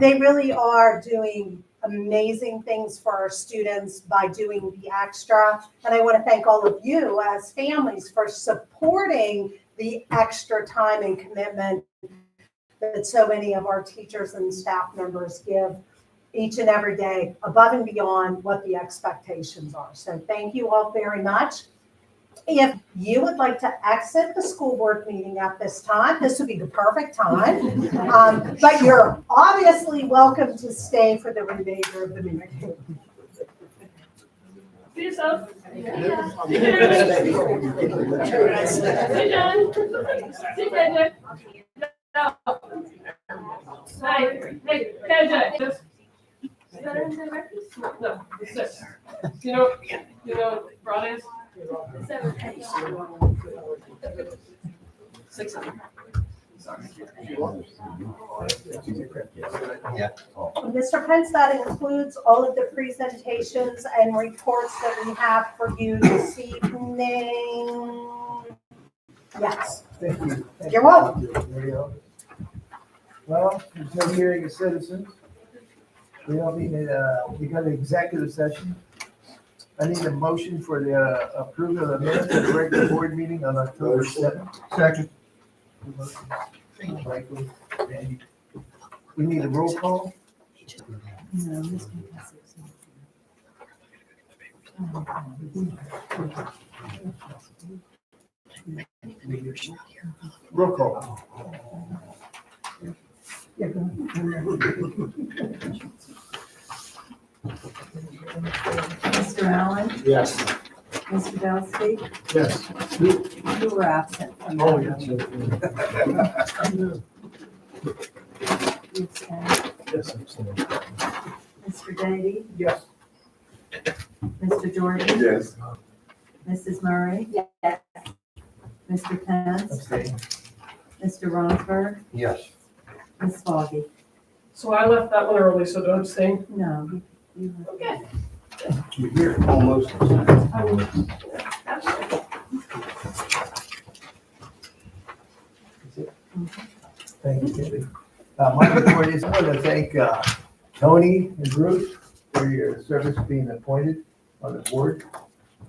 they really are doing amazing things for our students by doing the extra. And I want to thank all of you as families for supporting the extra time and commitment that so many of our teachers and staff members give each and every day, above and beyond what the expectations are. So thank you all very much. If you would like to exit the school board meeting at this time, this would be the perfect time. But you're obviously welcome to stay for the remainder of the meeting. See yourself. Hey, John. See KJ. Hey, KJ. Just. No, it's this. You know what Friday is? 600. Sorry. Yeah. Mr. Pence, that includes all of the presentations and reports that we have for you this evening. Yes. Thank you. You're welcome. Well, there's no hearing of citizens. We don't need we got an executive session. I need a motion for the approval of the minutes of the regular board meeting on October 7th. Second. Michael, Randy. We need a roll call. No, Mr. Essex. Roll call. Mr. Allen, Yes. Mr. Delsky, Yes. you were absent from that. Oh, one. You abstained. Yes, I'm still. Mr. Davy, Yes. Mr. Jordan, Yes. Mrs. Murray, Yes. Mr. Pence, Abstain. Mr. Ronsberg, Yes. Ms. Foggy. So I left that one early, so don't abstain. No. you- Okay. You're here almost. Thank you, Debbie. My report is, I want to thank Tony and Bruce for your service being appointed on the board.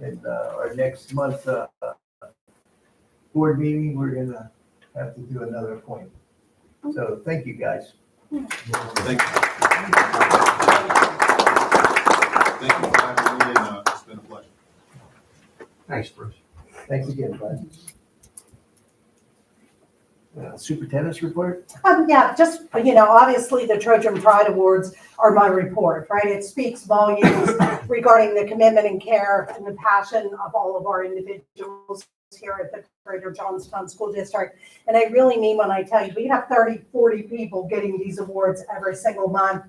And our next month board meeting, we're gonna have to do another appointment. So thank you, guys. Thank you. Thank you for having me, and it's been a pleasure. Thanks, Bruce. Thanks again, bud. Superintendent's report? Yeah, just, you know, obviously the Trojan Pride Awards are my report, right? It speaks volumes regarding the commitment and care and the passion of all of our individuals here at the Greater Johnstown School District. And I really mean when I tell you, we have 30, 40 people getting these awards every single month.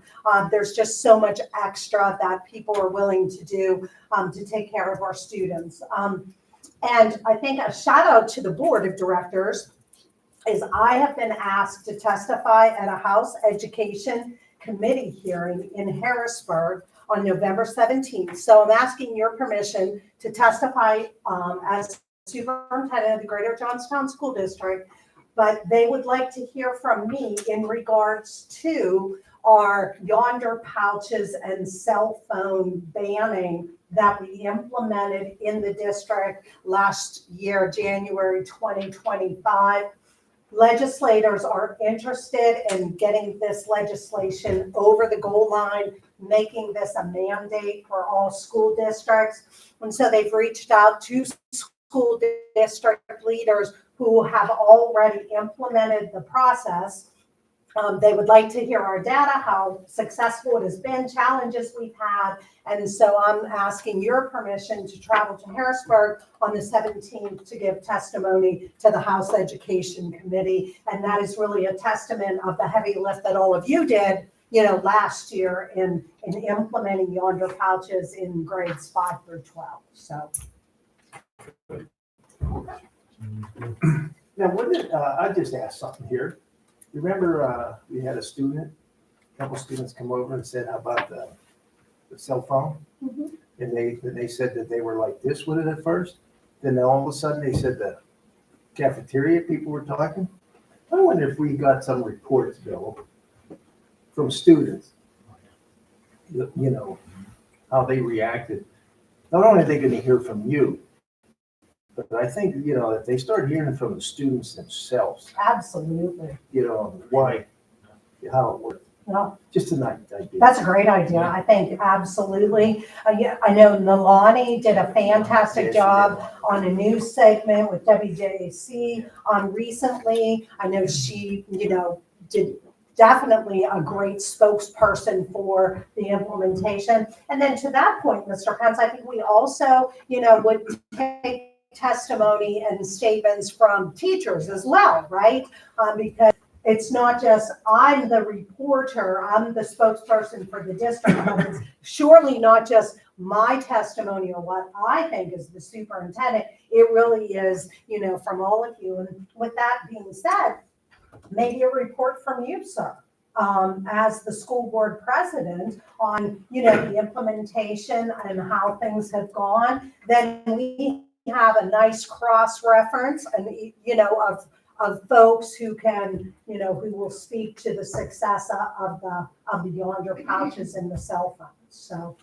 There's just so much extra that people are willing to do to take care of our students. And I think a shout out to the board of directors is I have been asked to testify at a House Education Committee hearing in Harrisburg on November 17th. So I'm asking your permission to testify as superintendent of the Greater Johnstown School District, but they would like to hear from me in regards to our yonder pouches and cell phone banning that we implemented in the district last year, January 2025. Legislators are interested in getting this legislation over the goal line, making this a mandate for all school districts. And so they've reached out to school district leaders who have already implemented the process. They would like to hear our data, how successful it has been, challenges we've had. And so I'm asking your permission to travel to Harrisburg on the 17th to give testimony to the House Education Committee. And that is really a testament of the heavy lift that all of you did, last year in implementing yonder pouches in grades 5 through 12. So. Now, I just asked something here. Remember, we had a couple students come over and said, how about the cell phone? Mm-hmm. And they said that they were like this with it at first. Then all of a sudden they said the cafeteria people were talking. I wonder if we got some reports, Bill, from students, how they reacted. Not only are they going to hear from you, but I think, if they start hearing from the students themselves, Absolutely. why, how it works. No, Just a nice idea. that's a great idea. I think absolutely. I know Nalani did a fantastic job on a news segment with GJSD recently. I know she, did definitely a great spokesperson for the implementation. And then to that point, Mr. Pence, I think we also, would take testimony and statements from teachers as well, right? Because it's not just I'm the reporter, I'm the spokesperson for the district, but it's surely not just my testimony or what I think as the superintendent. It really is, from all of you. And with that being said, maybe a report from you, sir, as the school board president on, the implementation and how things have gone. Then we have a nice cross-reference and, of folks who can, who will speak to the success of the yonder pouches and the cell phones. So,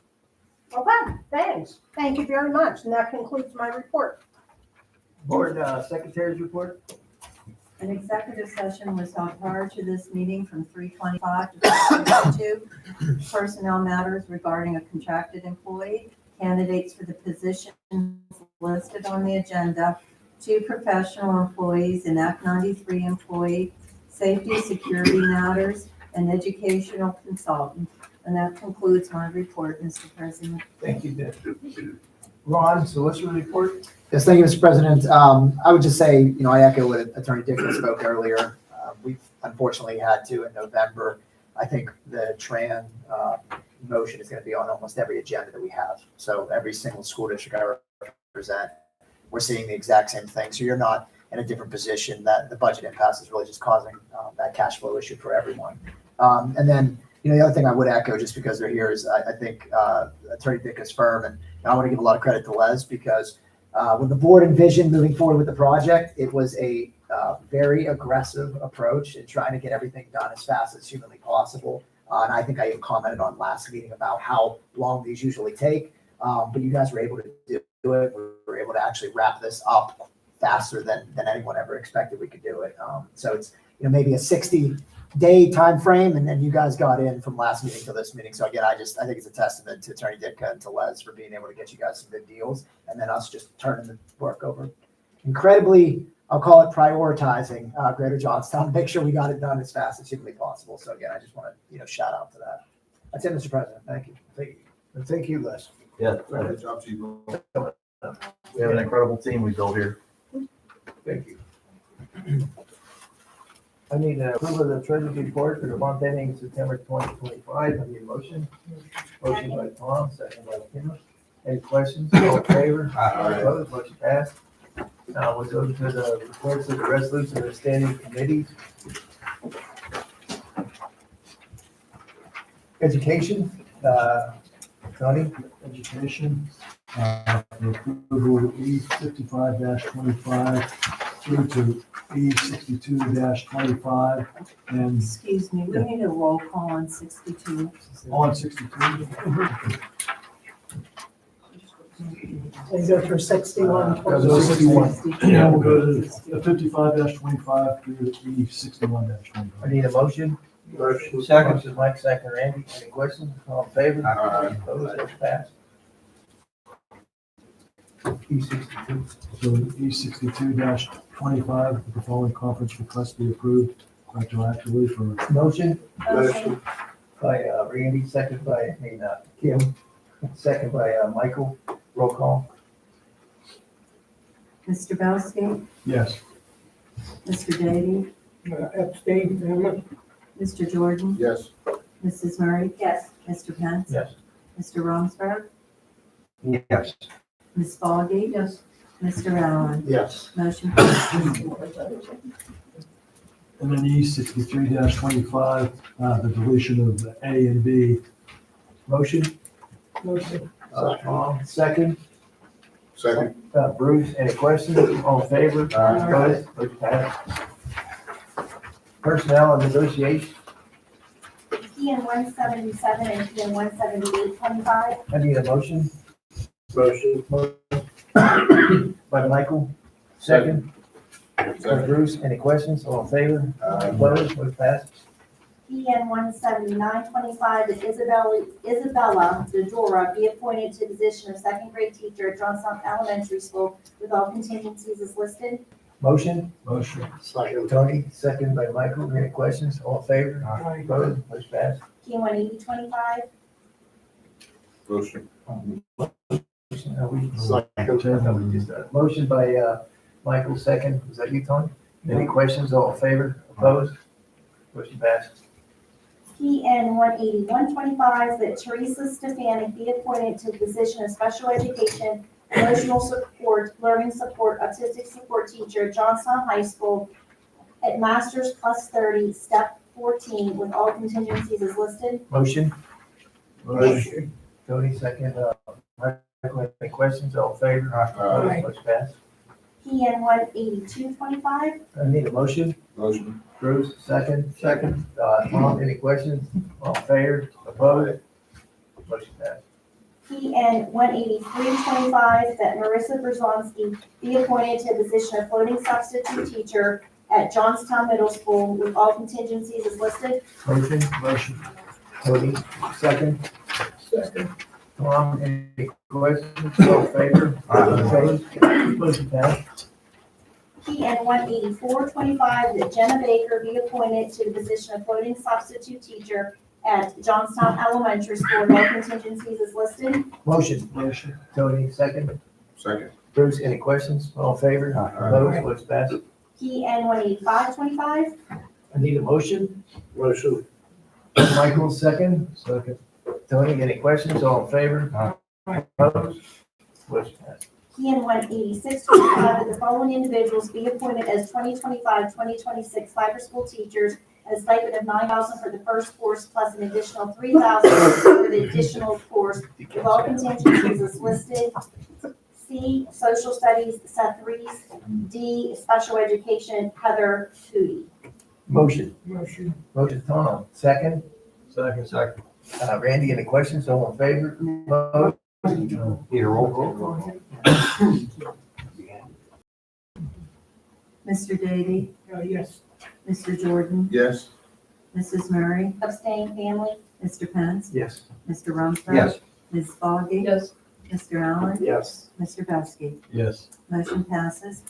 okay, thanks. Thank you very much. And that concludes my report. Board Secretary's report. An executive session was held prior to this meeting from 3:25 to 4:52. Personnel matters regarding a contracted employee, candidates for the positions listed on the agenda, 2 professional employees, an Act 93 employee, safety, security matters, an educational consultant. And that concludes my report, Mr. President. Thank you, Deb. Ron, solicitor report. Yes, thank you, Mr. President. I would just say, I echo what Attorney Dickman spoke earlier. We've unfortunately had to in November. I think the TRAN motion is going to be on almost every agenda that we have. So every single school district I represent, we're seeing the exact same thing. So you're not in a different position. That the budget impasse is really just causing that cash flow issue for everyone. And then, the other thing I would echo, just because they're here, is I think Attorney Dickman's firm, and I want to give a lot of credit to Les, because when the board envisioned moving forward with the project, it was a very aggressive approach in trying to get everything done as fast as humanly possible. And I think I even commented on last meeting about how long these usually take. But you guys were able to do it. We were able to actually wrap this up faster than anyone ever expected we could do it. So it's maybe a 60-day time frame, and then you guys got in from last meeting to this meeting. So again, I think it's a testament to Attorney Ditka and to Les for being able to get you guys some good deals, and then us just turning the work over. Incredibly, I'll call it prioritizing Greater Johnstown to make sure we got it done as fast as humanly possible. So again, I just want to shout out to that. That's it, Mr. President. Thank you. Thank you. And thank you, Les. Yeah, Good job to you. we have an incredible team we built here. Thank you. I need approval of the treasurer's report for the month ending September 2025. I need a motion. Motion by Tom, second by Kim. Any questions? All in favor? Opposed? Motion passed. Now we'll go to the reports of the resolution of the standing committees. Education, Tony? Education, for approval E55-25 through to E62-25 and Excuse me, we need a roll call on 62. on 62. We go through 61. Go to 61. Yeah, we'll go to 55-25 through to E61-25. I need a motion. Motion. Second. Motion Mike, second Randy. Any questions? All in favor? Opposed, motion passed. E62. So E62-25, with the following conference request be approved retroactively for Motion Motion. by Randy, second by, Kim, second by Michael. Roll call. Mr. Belsky, yes. Mr. Davy, Abstain. Mr. Jordan, Yes. Mrs. Murray, Yes. Mr. Pence. Yes. Mr. Romsberg, Yes. Ms. Foggy. Yes. Mr. Allen. Yes. Motion passes. And then E63-25, the deletion of A and B. Motion. Tom, second. Second. Bruce, any questions? All in favor? Opposed, motion passed. Personnel and negotiation. PN 177 and PN 178.25. I need a motion. Motion. By Michael, second. By Bruce, any questions? All in favor? Opposed, motion passed. PN 179.25, that Isabella DeJora be appointed to the position of second grade teacher at Johnstown Elementary School with all contingencies as listed. Motion. Motion. Tony, second by Michael. Any questions? All in favor? Opposed, motion passed. PN 180.25, Motion. Motion by Michael, second. Is that you, Tony? Any questions? All in favor? Opposed? Motion passed. PN 181.25, that Teresa Stefanik be appointed to the position of special education, emotional support, learning support, autistic support teacher at Johnstown High School at Masters Plus 30, Step 14, with all contingencies as listed. Motion. Motion. Tony, second. Michael, any questions? All in favor? Opposed? Motion passed. PN 182.25, I need a motion. Motion. Bruce, second. Second. Tom, any questions? All in favor? Opposed? Motion passed. PN 183.25, that Marissa Brzezowski be appointed to the position of floating substitute teacher at Johnstown Middle School with all contingencies as listed. Motion. Motion. Tony, second. Second. Tom, any questions? All in favor? Opposed? Motion passed. PN 184.25, that Jenna Baker be appointed to the position of floating substitute teacher at Johnstown Elementary School with all contingencies as listed. Motion. Motion. Tony, second. Second. Bruce, any questions? All in favor? Opposed? Motion passed. PN 185.25, I need a motion. Motion. Michael, second. Second. Tony, any questions? All in favor? Opposed? Motion passed. PN 186.25, that the following individuals be appointed as 2025-2026 fiber school teachers at a stipend of $9,000 for the first course plus an additional $3,000 for the additional course with all contingencies as listed. C, social studies, Seth Reese. D, special education, Heather Hootie. Motion. Motion, Tom, second. Second. Randy, any questions? All in favor? Opposed? Need a roll call? Mr. Davy, Yes. Mr. Jordan, Yes. Mrs. Murray, Abstain, family. Mr. Pence, Yes. Mr. Romsberg. Yes. Ms. Foggy. Yes. Mr. Allen. Yes. Mr. Belsky. Yes. Motion passes.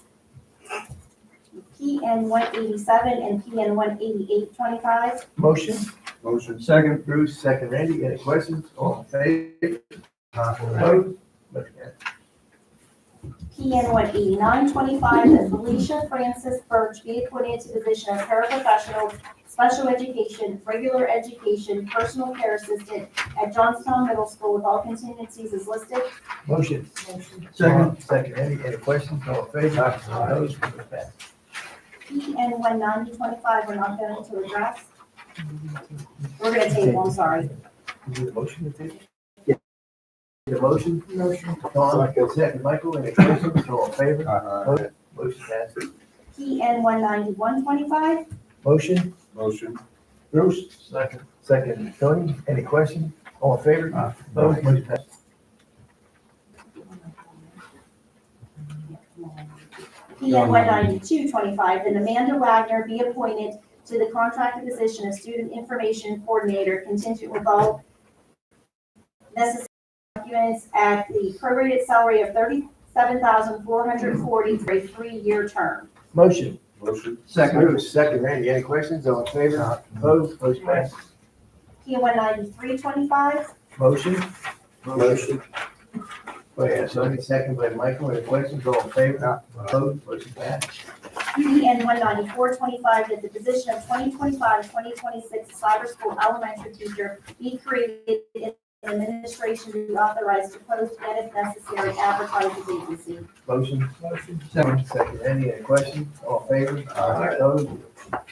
PN 187 and PN 188.25. Motion. Motion. Second. Bruce, second. Randy, any questions? All in favor? Opposed? Motion passed. PN 189.25, that Felicia Francis Birch be appointed to the position of paraprofessional, special education, regular education, personal care assistant at Johnstown Middle School with all contingencies as listed. Motion. Second. Second. Any questions? All in favor? Opposed? Motion passed. PN 190.25, we're not going to address. We're going to table, I'm sorry. Need a motion to table? The motion? Motion. Tom, second, Michael, any questions, all in favor? Vote. Motion passes. PN 19125, Motion, Motion. Bruce? Second, Tony, any questions, all in favor? Vote. Motion passes. PN 19225, that Amanda Wagner be appointed to the contracted position of Student Information Coordinator contingent with all necessary documents at the prorated salary of $37,440 for a 3-year term. Motion. Motion. Bruce, second, Randy, any questions, all in favor? Vote. Motion passes. PN 19325, Motion? Motion. Tony, second by Michael, any questions, all in favor? Vote. Motion passes. PN 19425, that the position of 2025-2026 cyber school elementary teacher be created in administration to be authorized to post and if necessary advertise the vacancy. Motion? Second, any questions, all in favor? Vote.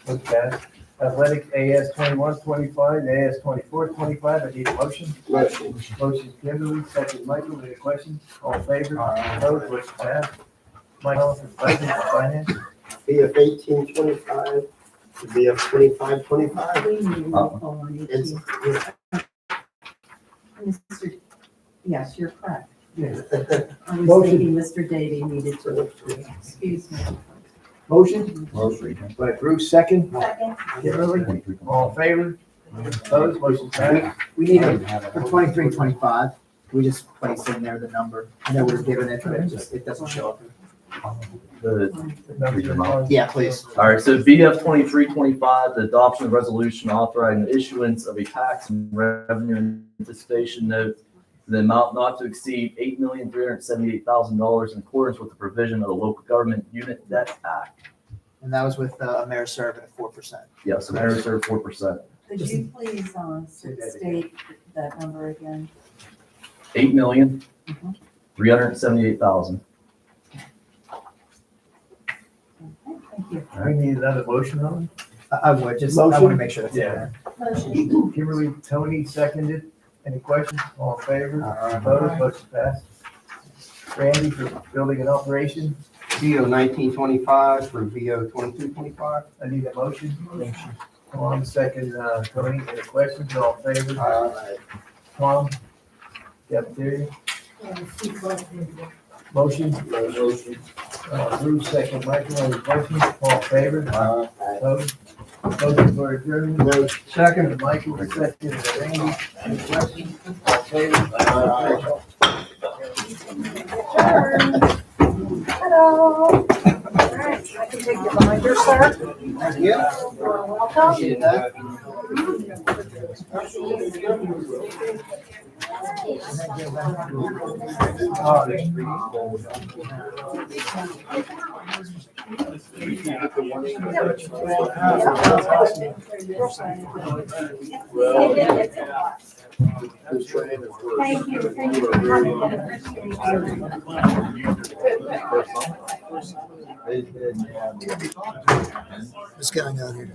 Motion passes. Athletic AS 2125, AS 2425, I need a motion. Motion. Motion Kimberly, second Michael, any questions, all in favor? Vote. Motion passed. Michael, for budget and finance? BF 1825 to BF 2525. It's, Mr. Yes, you're correct. Yes. I was Motion. thinking Mr. Davy needed to, excuse me. Motion Motion. by Bruce, second. Second. Kimberly, all in favor? Opposed, motion passed. We need it for 23, 25. We just place in there the number. I know we're given it, but it doesn't show up. Yeah, please. All right, so BF 2325, the adoption of resolution authorizing the issuance of a tax and revenue anticipation note for the amount not to exceed $8,378,000 in accordance with the provision of the Local Government Unit Debt Act. And that was with Ameriserve at 4%. Yes, Ameriserve 4%. Could you please state that number again? $8,378,000. Thank you. We need another motion on I would just, I want to make sure that's in there. Motion. it. Kimberly, Tony seconded. Any questions? All in favor? Opposed, motion passed. Randy for building and operation. VO 1925 for VO 2225. I need a motion. Tom, second, Tony, any questions? All in favor? Tom? Cafeteria? Motion? Motion. Bruce, second, Michael, any questions? All in favor? Opposed? Motion for adjournment. Second, Michael, second, Randy, any questions? All in favor? Hello. All right, I can take your binder, sir. Yeah. You're welcome. Appreciate that. Oh, there's Thank you for coming. What's going on here?